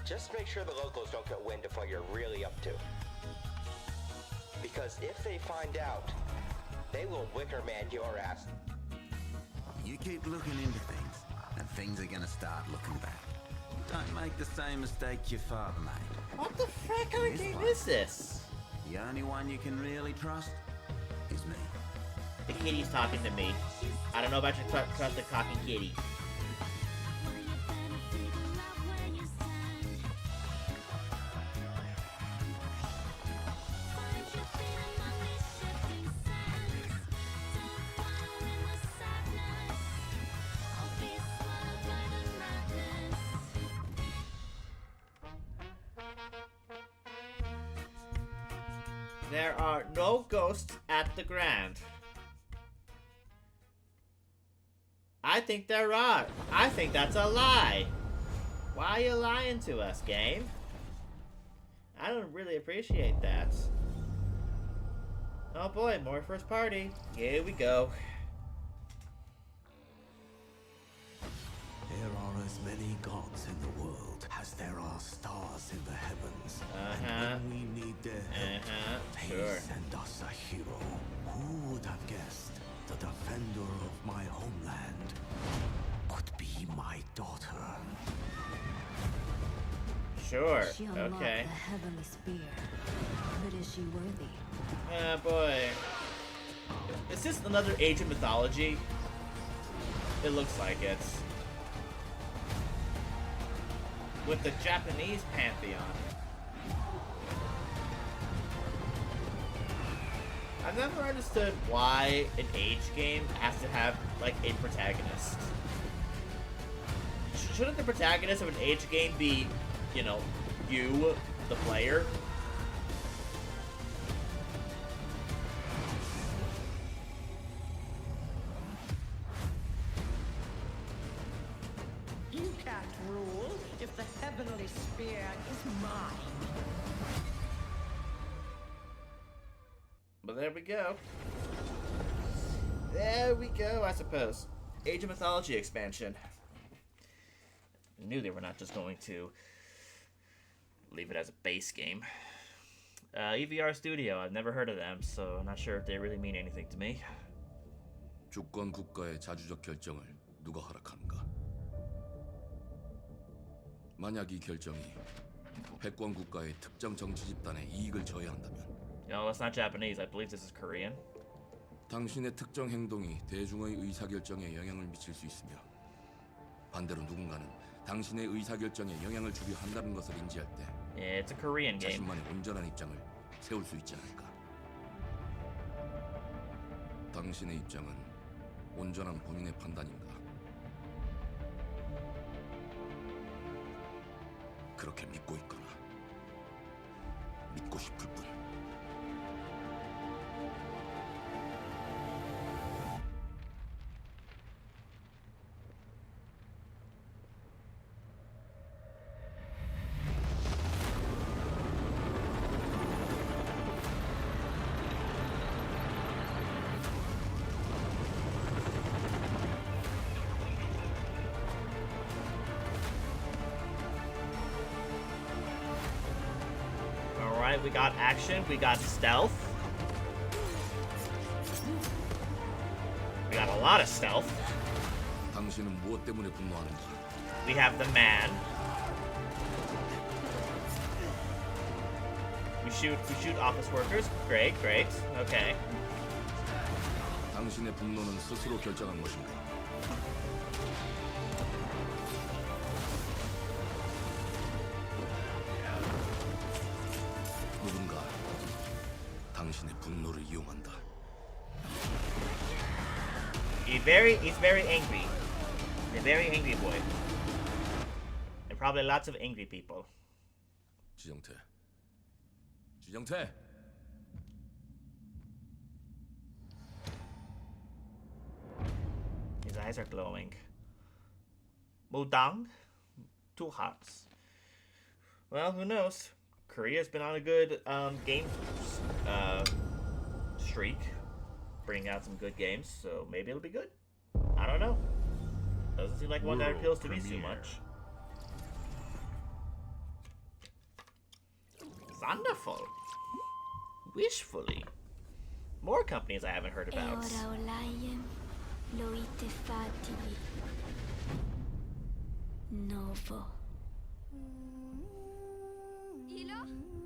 Just make sure the locals don't get wind of what you're really up to. Because if they find out, they will Wicker Man your ass. You keep looking into things, and things are gonna start looking back. Don't make the same mistake your father made. What the frick kind of game is this? The only one you can really trust is me. The kitty's talking to me. I don't know about your trust the talking kitty. There are no ghosts at the Grand. I think there are. I think that's a lie. Why are you lying to us, game? I don't really appreciate that. Oh boy, more first party. Here we go. There are as many gods in the world as there are stars in the heavens. And when we need their help, they send us a hero. Who would have guessed the defender of my homeland would be my daughter? Sure. She unlocked Okay. the heavenly spear. But is she worthy? Ah, boy. Is this another Age of Mythology? It looks like it. With the Japanese pantheon. I've never understood why an Age game has to have, like, a protagonist. Shouldn't the protagonist of an Age game be, you know, you, the player? You can't rule if the heavenly spear is mine. But there we go. There we go, I suppose. Age of Mythology expansion. I knew they were not just going to leave it as a base game. EVR Studio, I've never heard of them, so I'm not sure if they really mean anything to me. 주권 국가의 자주적 결정을 누가 허락하는가? 만약 이 결정이 패권 국가의 특정 정치 집단의 이익을 저해한다면 No, that's not Japanese. I believe this is Korean. 당신의 특정 행동이 대중의 의사결정에 영향을 미칠 수 있으며 반대로 누군가는 당신의 의사결정에 영향을 주려 한다는 것을 인지할 때 Yeah, it's a Korean game. 자신만의 온전한 입장을 세울 수 있지 않을까? 당신의 입장은 온전한 본인의 판단인가? 그렇게 믿고 있거나 믿고 싶을 뿐. We got action, we got stealth. We got a lot of stealth. 당신은 무엇 때문에 분노하는지? We have the man. We shoot office workers. Great, great. Okay. 당신의 분노는 스스로 결정한 것인가? 분노를 이용한다. He's very angry. He's a very angry boy. And probably lots of angry people. 지정태. 지정태. His eyes are glowing. Mudang? Two hots. Well, who knows? Korea's been on a good game streak, bringing out some good games, so maybe it'll be good. I don't know. Doesn't seem like one that appeals to me too much. Wonderful. Wishfully. More companies I haven't heard about. Novo.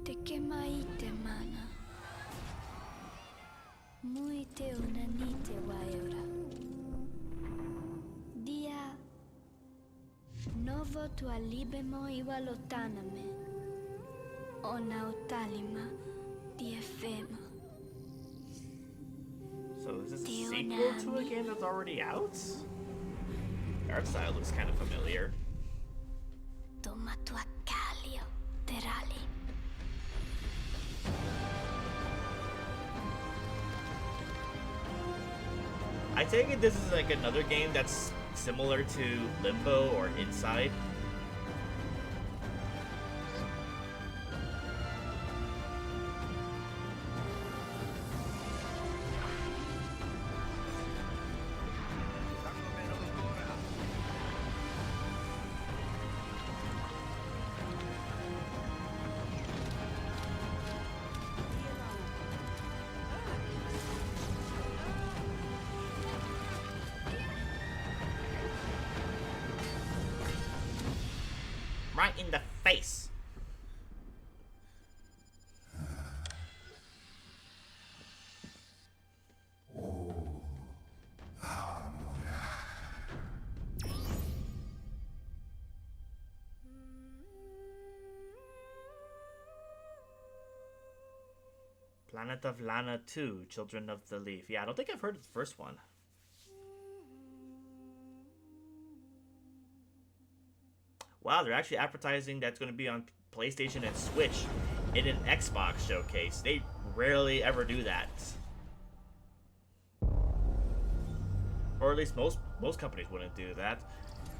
Te kemaite mana. Muite unanite waiora. Dia. Novo tualibemo iwalotaname. Ona utalima diefema. So is this a sequel to a game that's already out? The art style looks kind of familiar. Tomatuakalio terali. I take it this is like another game that's similar to Limbo or Inside. Right in the face. Planet of Lana 2, Children of the Leaf. Yeah, I don't think I've heard of the first one. Wow, they're actually advertising that's going to be on PlayStation and Switch in an Xbox showcase. They rarely ever do that. Or at least most companies wouldn't do that.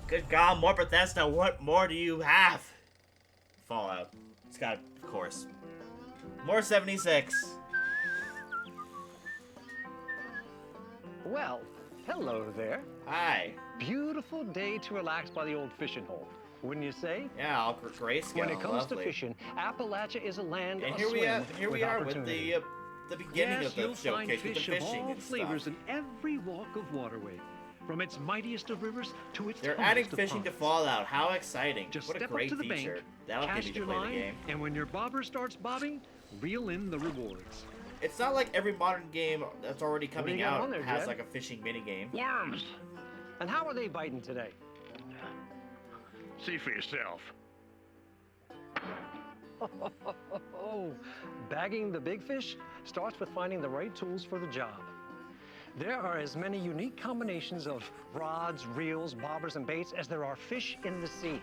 Good God, more Bethesda, what more do you have? Fallout. It's got, of course. More 76. Well, hello there. Hi. Beautiful day to relax by the old fishing hole. Wouldn't you say? Yeah, all grayscale. When it comes lovely. to fishing, Appalachia is a land and of here we are with opportunity. the beginning yes, of the you'll showcase find with the fish of fishing all and flavors stuff. in every walk of waterway, from its mightiest of rivers to its They're adding humblest of fishing to ponds. Fallout. How exciting! Just what a step great up to the feature. bank, That'll get me cast to your play the line, game. and when your bobber starts bobbing, reel in the rewards. It's not like every modern game that's already What do you coming got out on there, has Jed? like a fishing minigame. Worms! And how are they biting today? See for yourself. Bagging the big fish starts with finding the right tools for the job. There are as many unique combinations of rods, reels, bobbers, and baits as there are fish in the sea.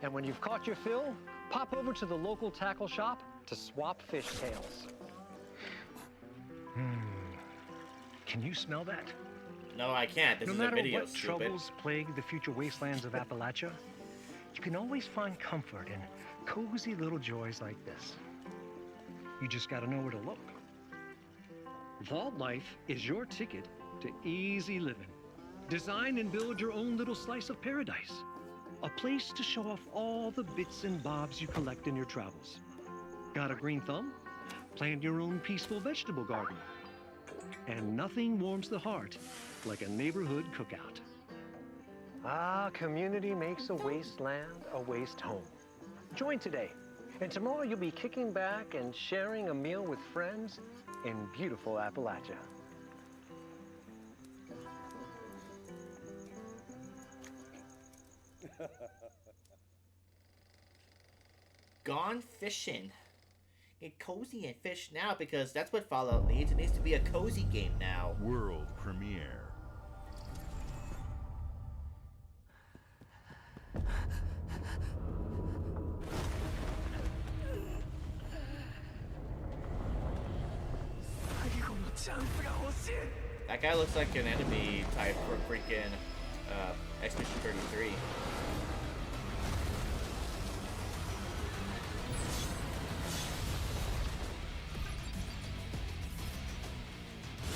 And when you've caught your fill, pop over to the local tackle shop to swap fish tails. Can you smell that? No, I can't. This no is a matter video, what stupid. troubles plague the future wastelands of Appalachia, you can always find comfort in cozy little joys like this. You just gotta know where to look. Vault Life is your ticket to easy living. Design and build your own little slice of paradise. A place to show off all the bits and bobs you collect in your travels. Got a green thumb? Plant your own peaceful vegetable garden. And nothing warms the heart like a neighborhood cookout. Ah, community makes a wasteland a waste home. Join today, and tomorrow you'll be kicking back and sharing a meal with friends in beautiful Appalachia. Gone fishing. Get cozy and fish now because that's what Fallout needs. It needs to be a cozy game now. World premiere. That guy looks like an enemy type for freaking Expedition 33.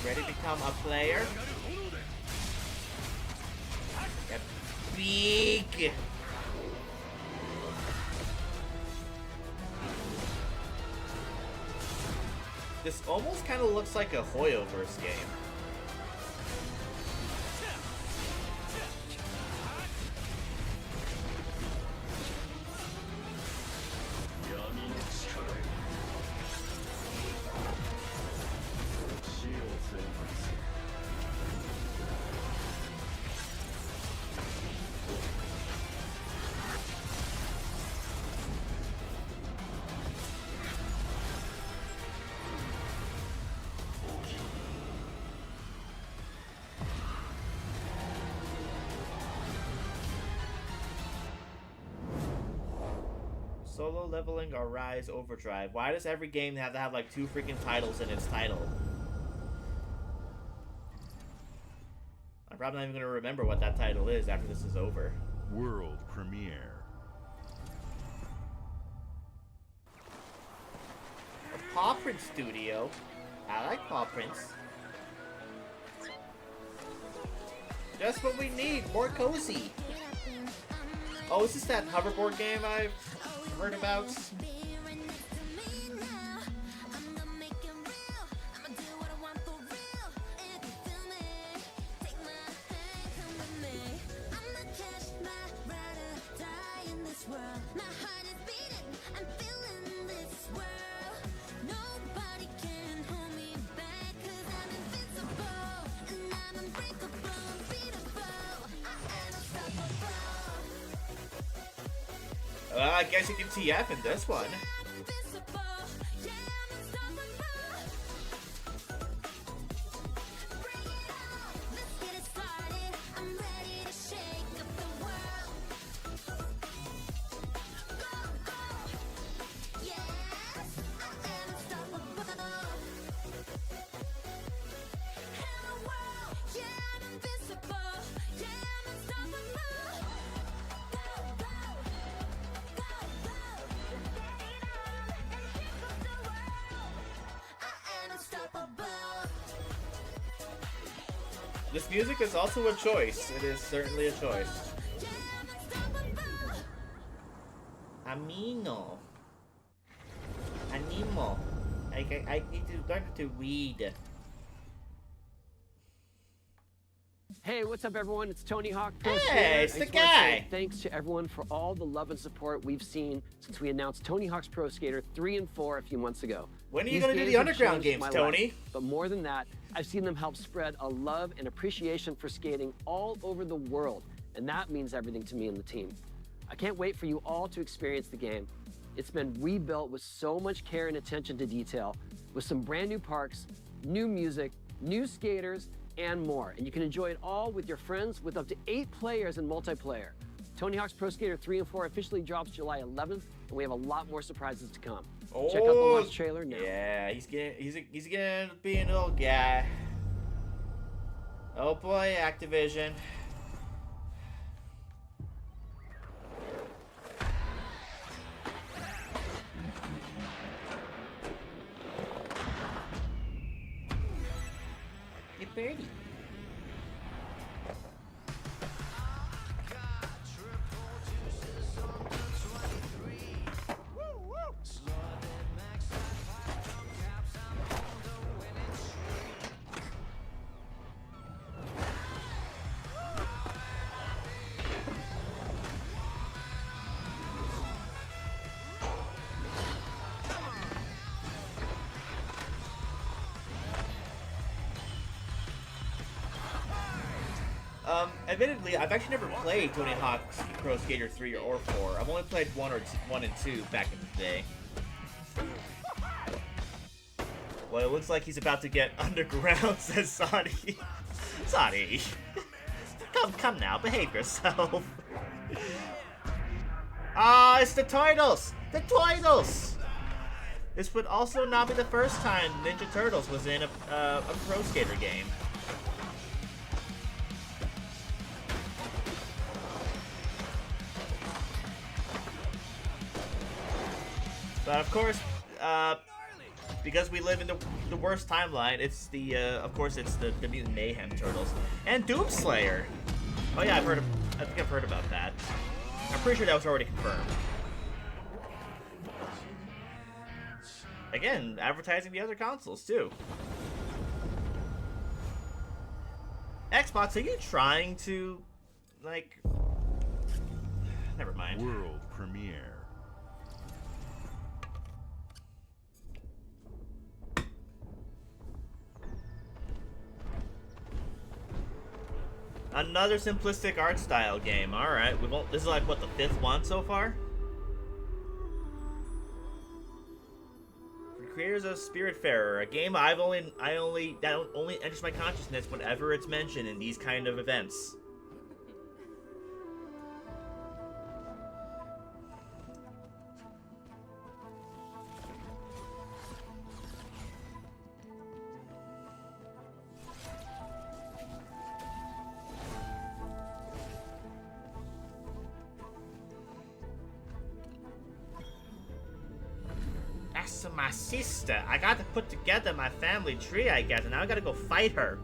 Ready to become a player? Get big! This almost kind of looks like a Hoyoverse game. Solo leveling or Rise Overdrive. Why does every game have to have like 2 freaking titles in its title? I'm probably not even going to remember what that title is after this is over. World premiere. A Paw Prince studio. I like Paw Prince. Just what we need. More cozy. Oh, is this that hoverboard game I've heard about? Well, I guess you can TF in this one. This music is also a choice. It is certainly a choice. Amino. Animo. I need to learn to read. Hey, what's up, everyone? It's Tony Hawk. Hey, it's the guy. Thanks to everyone for all the love and support we've seen since we announced Tony Hawk's Pro Skater 3 and 4 a few months ago. When are you going to do the underground games, Tony? Life. But more than that, I've seen them help spread a love and appreciation for skating all over the world, and that means everything to me and the team. I can't wait for you all to experience the game. It's been rebuilt with so much care and attention to detail, with some brand new parks, new music, new skaters, and more. And you can enjoy it all with your friends with up to 8 players in multiplayer. Tony Hawk's Pro Skater 3 and 4 officially drops July 11th, and we have a lot more surprises to come. Oh, check out the launch trailer now. Yeah, he's gonna be an old guy. Oh boy, Activision. Hey, birdie. Admittedly, I've actually never played Tony Hawk's Pro Skater 3 or 4. I've only played 1 and 2 back in the day. Well, it looks like he's about to get underground, says Saudi. Saudi. Come now, behave yourself. Ah, it's the Turtles! The Turtles! This would also not be the first time Ninja Turtles was in a Pro Skater game. But of course, because we live in the worst timeline, it's the of course it's the Mutant Mayhem Turtles and Doomslayer. Oh yeah, I think I've heard about that. I'm pretty sure that was already confirmed. Again, advertising the other consoles too. Xbox, are you trying to, like... Never mind. World premiere. Another simplistic art style game. All right, this is like what, the 5th one so far. For the creators of Spiritfarer, a game that only enters my consciousness whenever it's mentioned in these kind of events. That's my sister. I got to put together my family tree, I guess, and now I gotta go fight her.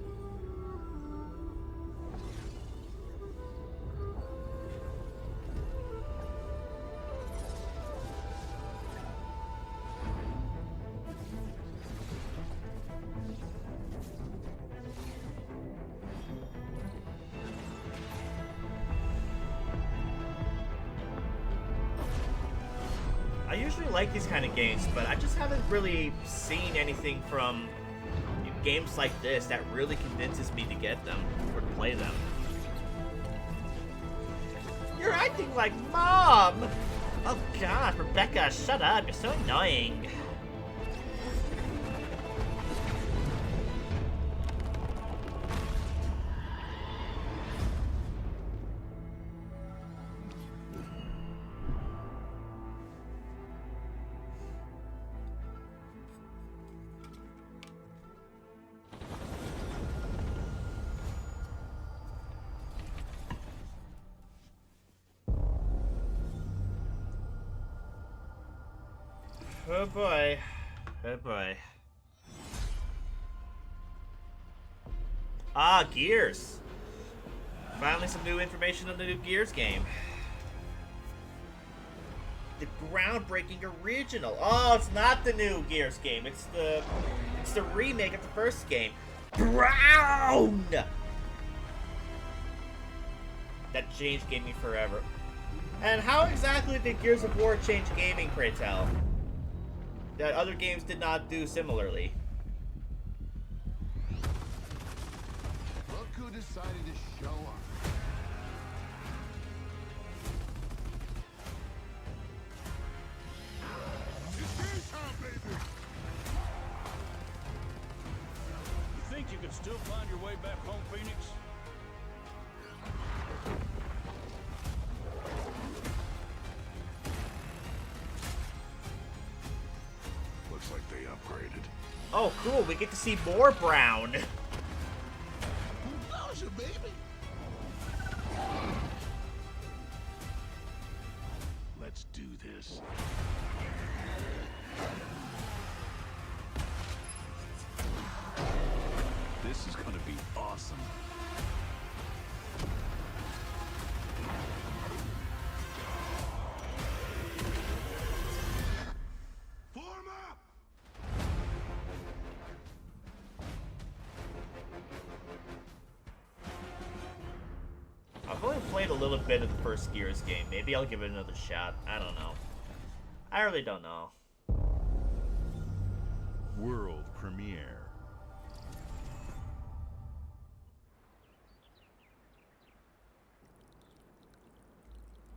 I usually like these kind of games, but I just haven't really seen anything from games like this that really convinces me to get them or to play them. You're acting like Mom! Oh god, Rebecca, shut up, you're so annoying. Oh boy. Oh boy. Ah, Gears. Finally some new information on the new Gears game. The groundbreaking original. Oh, it's not the new Gears game. It's the remake of the first game. Brown! That changed gaming forever. And how exactly did Gears of War change gaming, pray tell? That other games did not do similarly. Look who decided to show up. It's game time, baby! You think you can still find your way back home, Phoenix? Looks like they upgraded. Oh, cool. We get to see more Brown. Nausea, baby! Let's do this. This is gonna be awesome. I've only played a little bit of the first Gears game. Maybe I'll give it another shot. I don't know. I really don't know. World premiere.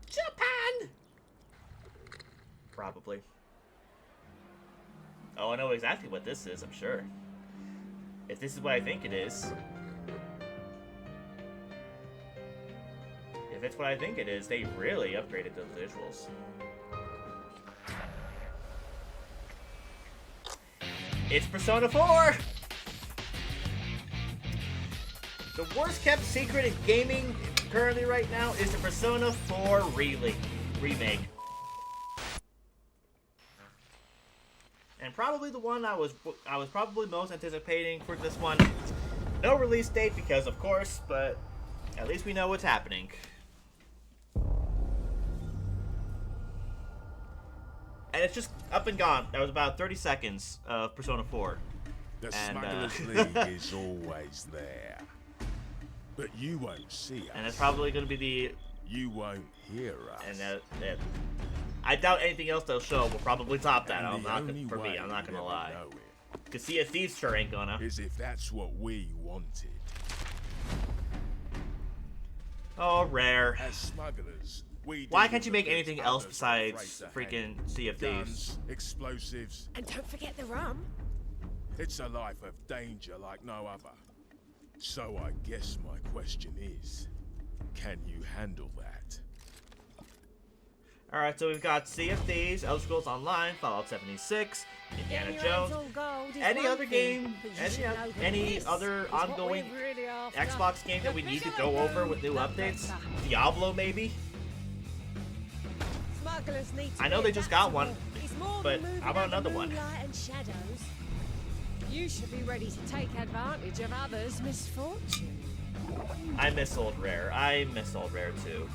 Japan! Probably. Oh, I know exactly what this is, I'm sure. If this is what I think it is. If it's what I think it is, they really upgraded those visuals. It's Persona 4! The worst kept secret in gaming currently right now is the Persona 4 remake. And probably the one I was probably most anticipating for this one. No release date because of course, but at least we know what's happening. And it's just up and gone. That was about 30 seconds of Persona 4. The and, Smugglers League is always there. But you won't see us. And it's probably going to be the... You won't hear us. And I doubt anything else they'll show will probably top that. I'm not gonna lie. Cause Sea of Thieves sure ain't gonna. Is if that's what we wanted. Oh, Rare. As smugglers, why can't you make anything else besides freaking Sea of Thieves? Guns, explosives. And don't forget the rum. It's a life of danger like no other. So I guess my question is, can you handle that? Alright, so we've got Sea of Thieves, Elder Scrolls Online, Fallout 76, Indiana Jones. Any other game, any other ongoing Xbox game that we need to go over with new updates? Diablo, maybe? I know they just got one, but how about another one? You should be ready to take advantage of others' misfortune. I miss old Rare. I miss old Rare too.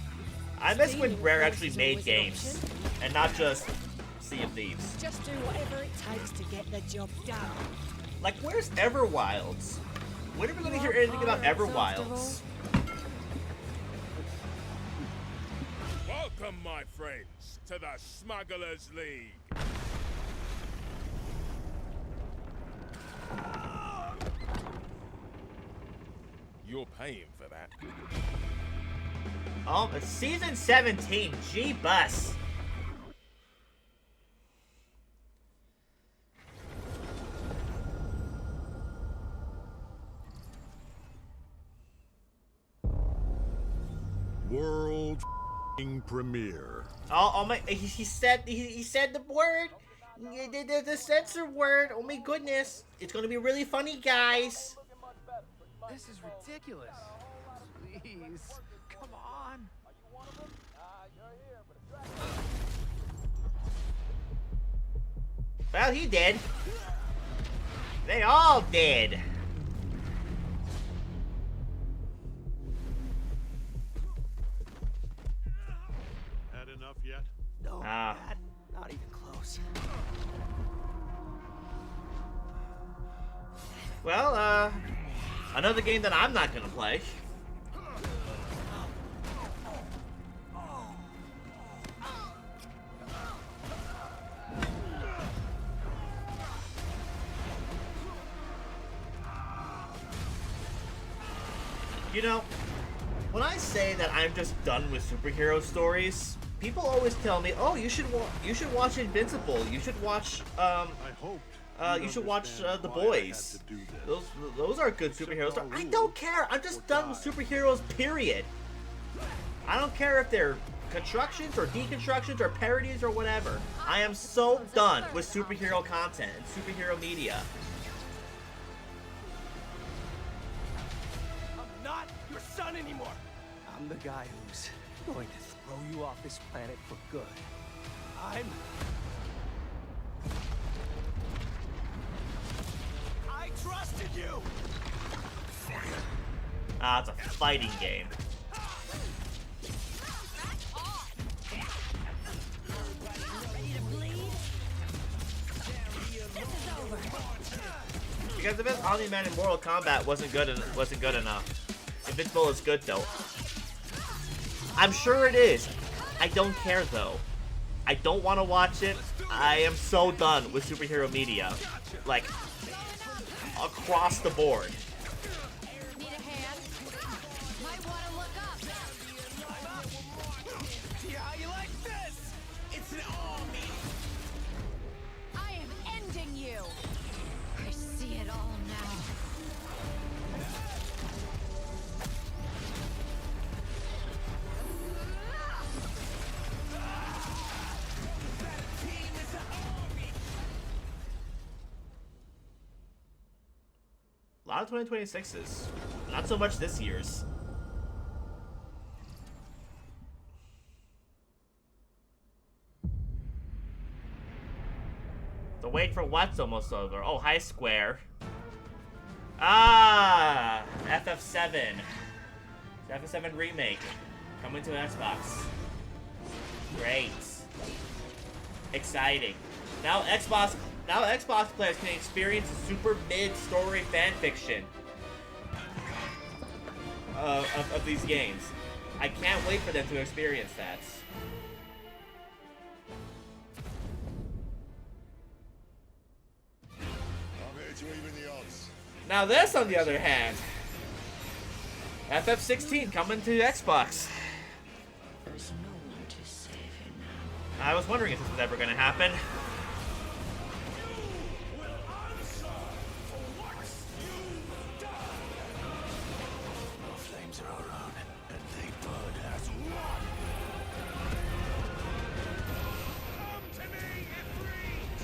I miss when Rare actually made games and not just Sea of Thieves. Just do whatever it takes to get the job done. Like, where's Everwilds? When are we going to hear anything about Everwilds? Welcome, my friends, to the Smugglers League. You're paying for that. Oh, it's season 17. G-Bus. World premiere. Oh my! He said the word, the censor word. Oh my goodness! It's gonna be really funny, guys. This is ridiculous. Please, come on. Well, he did. They all did. Had enough yet? No, Dad, not even close. Well, another game that I'm not gonna play. You know, when I say that I'm just done with superhero stories, people always tell me, "Oh, you should watch Invincible. You should watch you should watch The Boys. Those are good superheroes." I don't care. I'm just done with superheroes. Period. I don't care if they're constructions or deconstructions or parodies or whatever. I am so done with superhero content and superhero media. I'm not your son anymore. I'm the guy who's going to throw you off this planet for good. I trusted you. Ah, it's a fighting game. Because the best Omni-Man in Mortal Kombat wasn't good enough. Invincible is good though. I'm sure it is. I don't care though. I don't want to watch it. I am so done with superhero media. Like, across the board. See how you like this? It's an army. I am ending you. lot of 2026s. Not so much this year's. The wait for what's almost over. Oh, High Square. Ah, FF7. The FF7 remake coming to an Xbox. Great. Exciting. Now Xbox players can experience super mid-story fanfiction of these games. I can't wait for them to experience that. I'm here to even the odds. Now this, on the other hand, FF16 coming to Xbox. There's no one to save you now. I was wondering if this was ever going to happen. The flames are around, and they burn as one. Come to me, Ifrit!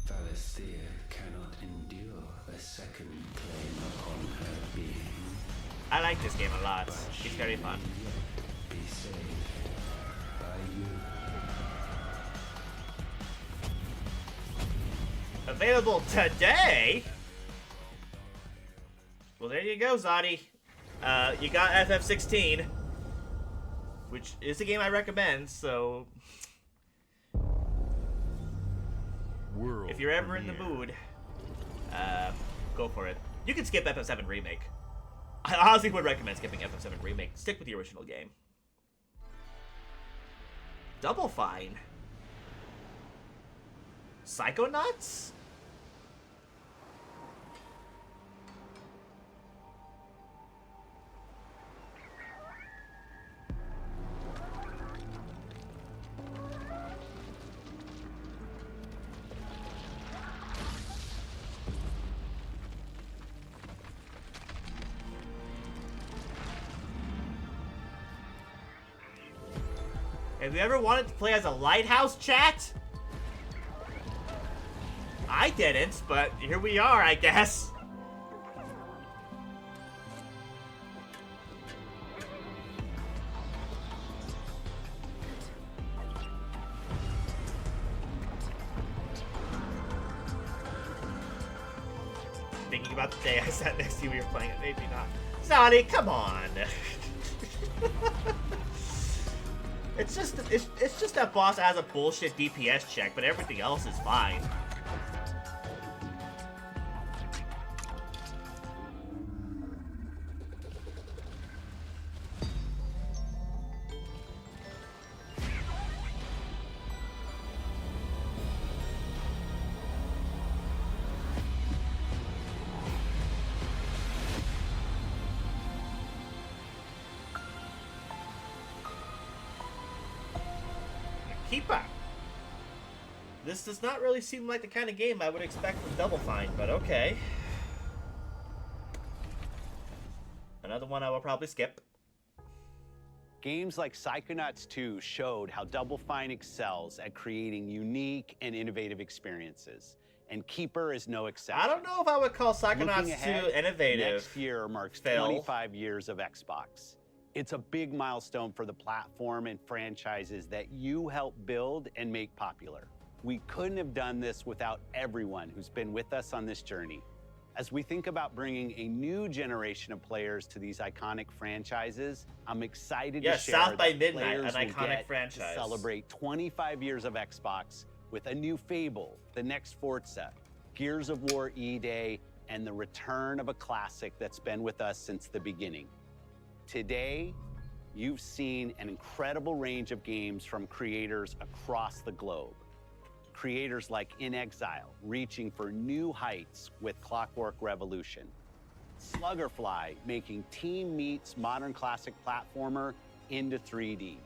Valisthea cannot endure a second claim upon her being. I like this game a lot. It's very fun. Be saved by you. Available today? Well, there you go, Zadi. You got FF16, which is a game I recommend, so... World if you're ever in the premiere. mood, go for it. You can skip FF7 Remake. I honestly would recommend skipping FF7 Remake. Stick with the original game. Double Fine. Psychonauts? Have you ever wanted to play as a lighthouse, chat? I didn't, but here we are, I guess. Thinking about the day I sat next to you when you were playing it, maybe not. Zadi, come on. It's just that boss has a bullshit DPS check, but everything else is fine. Keeper. This does not really seem like the kind of game I would expect from Double Fine, but okay. Another one I will probably skip. Games like Psychonauts 2 showed how Double Fine excels at creating unique and innovative experiences, and Keeper is no exception. I don't know if I would call Looking Psychonauts 2 ahead, innovative. Next year marks Phil. 25 years of Xbox. It's a big milestone for the platform and franchises that you helped build and make popular. We couldn't have done this without everyone who's been with us on this journey. As we think about bringing a new generation of players to these iconic franchises, I'm excited Yes, to share South by that Midnight, players an will iconic get franchise. to celebrate 25 years of Xbox with a new Fable, the next Forza, Gears of War E-Day, and the return of a classic that's been with us since the beginning. Today, you've seen an incredible range of games from creators across the globe. Creators like In Exile, reaching for new heights with Clockwork Revolution. Sluggerfly, making Team Meat's modern classic platformer into 3D.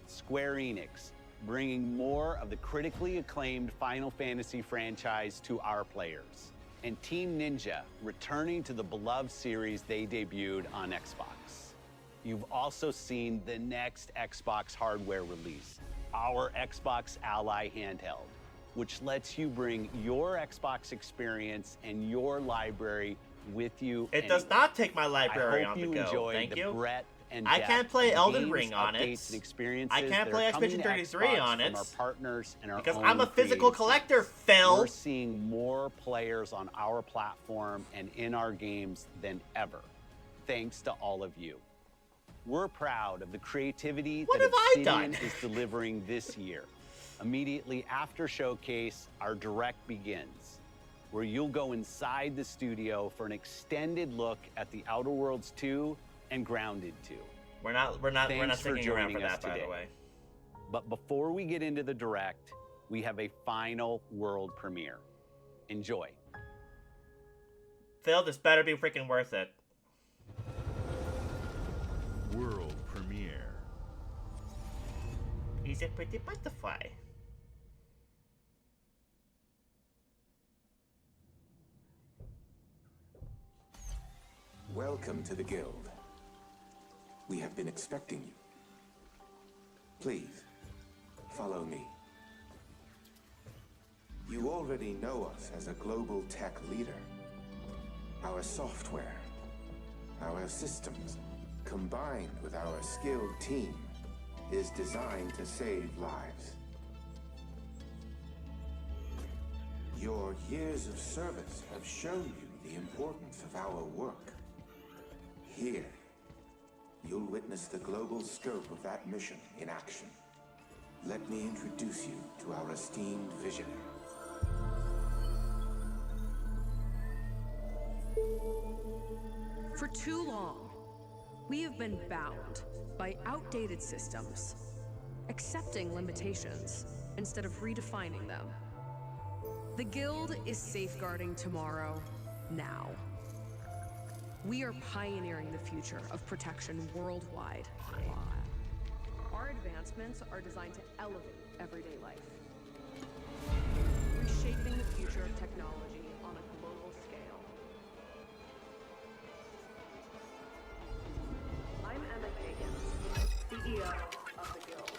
Square Enix, bringing more of the critically acclaimed Final Fantasy franchise to our players. And Team Ninja, returning to the beloved series they debuted on Xbox. You've also seen the next Xbox hardware release, our Xbox Ally handheld, which lets you bring your Xbox experience and your library with you. It does not take my library I hope on the you go. enjoyed Thank the you. breadth and I depth can't play of Elden games, Ring on it. updates, and experiences I can't that play are coming Expedition to 33 Xbox on from it our partners and our because own I'm a physical creative collector, sites. Phil. We're seeing more players on our platform and in our games than ever, thanks to all of you. We're proud of the creativity What that have I Obsidian done? is delivering this year. Immediately after Showcase, our direct begins, where you'll go inside the studio for an extended look at the Outer Worlds 2 and Grounded 2. We're not Thanks for sticking around for joining us that, by the today. way. But before we get into the direct, we have a final world premiere. Enjoy. Phil, this better be freaking worth it. World premiere. He's a pretty butterfly. Welcome to the Guild. We have been expecting you. Please, follow me. You already know us as a global tech leader. Our software, our systems, combined with our skilled team, is designed to save lives. Your years of service have shown you the importance of our work. Here, you'll witness the global scope of that mission in action. Let me introduce you to our esteemed visionary. For too long, we have been bound by outdated systems, accepting limitations instead of redefining them. The Guild is safeguarding tomorrow, now. We are pioneering the future of protection worldwide. Our advancements are designed to elevate everyday life, reshaping the future of technology on a global scale. I'm Emma Kagan, CEO of the Guild.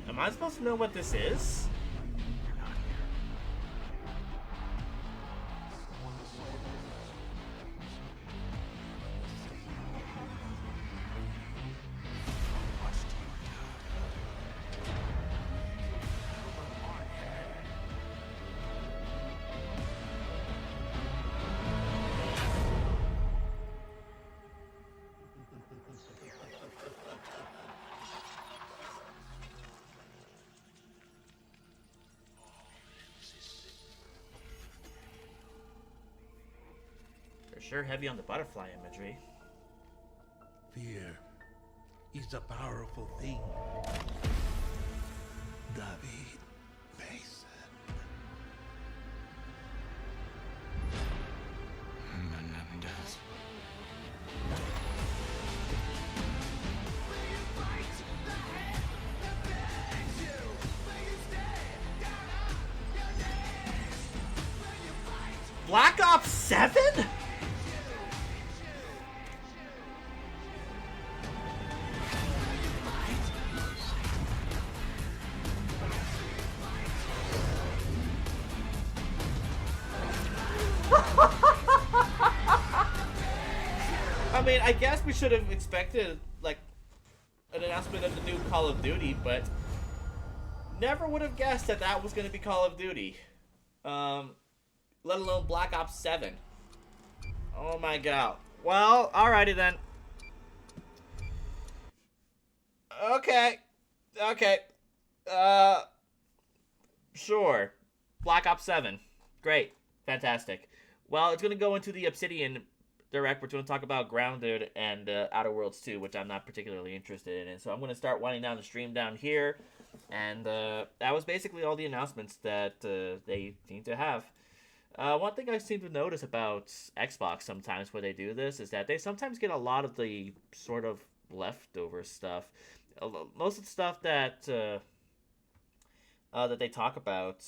Am I supposed to know what this is? Sure heavy on the butterfly imagery. Fear is a powerful thing. David Mason. Menendez. Black Ops 7? I mean, I guess we should have expected, like, an announcement of the new Call of Duty, but never would have guessed that that was going to be Call of Duty. Let alone Black Ops 7. Oh my god. Well, alrighty then. Okay. Sure. Black Ops 7. Great. Fantastic. Well, it's going to go into the Obsidian Direct. We're going to talk about Grounded and Outer Worlds 2, which I'm not particularly interested in. So I'm going to start winding down the stream down here. And that was basically all the announcements that they seem to have. One thing I seem to notice about Xbox sometimes where they do this is that they sometimes get a lot of the sort of leftover stuff. Most of the stuff that that they talk about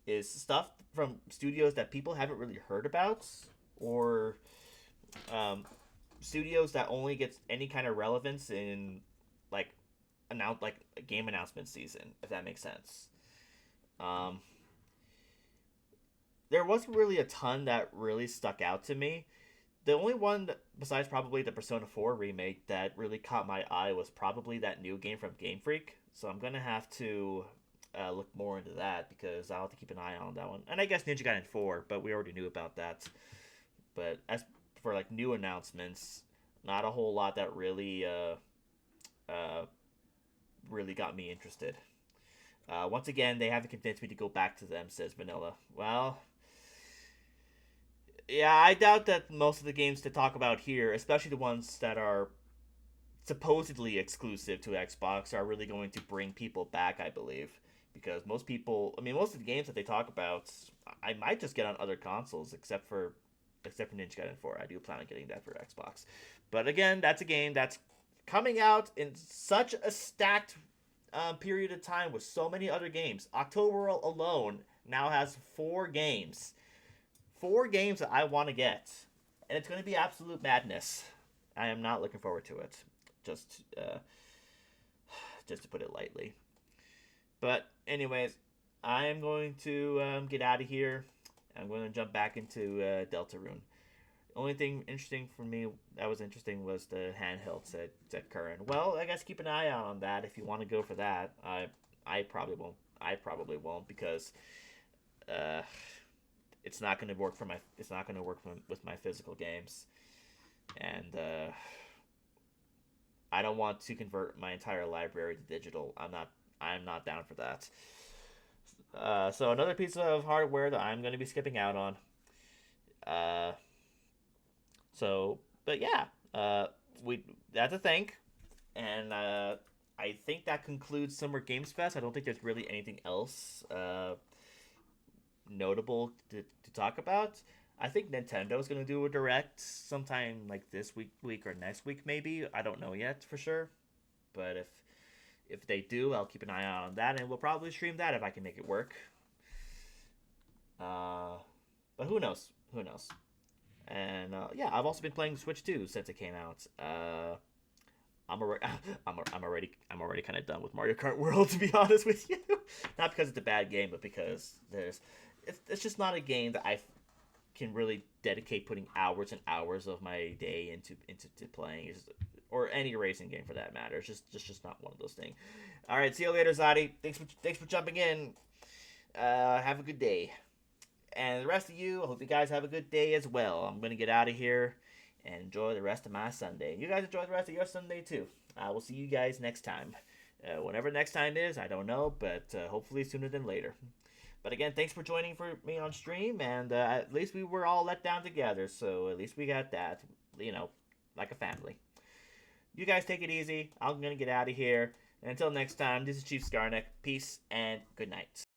is stuff from studios that people haven't really heard about, or studios that only gets any kind of relevance in like a game announcement season, if that makes sense. There wasn't really a ton that really stuck out to me. The only one that, besides probably the Persona 4 remake, that really caught my eye was probably that new game from Game Freak. So I'm gonna have to look more into that, because I'll have to keep an eye on that one. And I guess Ninja Gaiden 4, but we already knew about that. But as for like new announcements, not a whole lot that really really got me interested. Once again, they haven't convinced me to go back to them, says Vanilla. Well, yeah, I doubt that most of the games to talk about here, especially the ones that are supposedly exclusive to Xbox, are really going to bring people back, I believe. Because most people, I mean, most of the games that they talk about, I might just get on other consoles, except for Ninja Gaiden 4. I do plan on getting that for Xbox. But again, that's a game that's coming out in such a stacked period of time with so many other games. October alone now has 4 games. 4 games that I want to get. And it's going to be absolute madness. I am not looking forward to it. Just to put it lightly. But anyways, I am going to get out of here. I'm going to jump back into Deltarune. The only thing interesting for me that was interesting was the handheld, said Curran. Well, I guess keep an eye out on that if you want to go for that. I probably won't. I probably won't, because it's not going to work for my. It's not going to work with my physical games, and I don't want to convert my entire library to digital. I'm not down for that. So another piece of hardware that I'm going to be skipping out on. But yeah, that's a thing, and I think that concludes Summer Games Fest. I don't think there's really anything else notable to talk about. I think Nintendo's going to do a direct sometime like this week or next week, maybe. I don't know yet for sure, but if they do, I'll keep an eye out on that, and we'll probably stream that if I can make it work. But who knows? Who knows? And yeah, I've also been playing Switch 2 since it came out. I'm already kind of done with Mario Kart World, to be honest with you. Not because it's a bad game, but because it's just not a game that I can really dedicate putting hours and hours of my day into playing. Or any racing game for that matter. It's just not one of those things. All right, see you later, Zadi. Thanks for jumping in. Have a good day. And the rest of you, I hope you guys have a good day as well. I'm going to get out of here and enjoy the rest of my Sunday. You guys enjoy the rest of your Sunday too. I will see you guys next time. Whenever next time is, I don't know, but hopefully sooner than later. But again, thanks for joining for me on stream, and at least we were all let down together, so at least we got that, like a family. You guys take it easy. I'm going to get out of here. And until next time, this is Chief Scarneck. Peace and good night.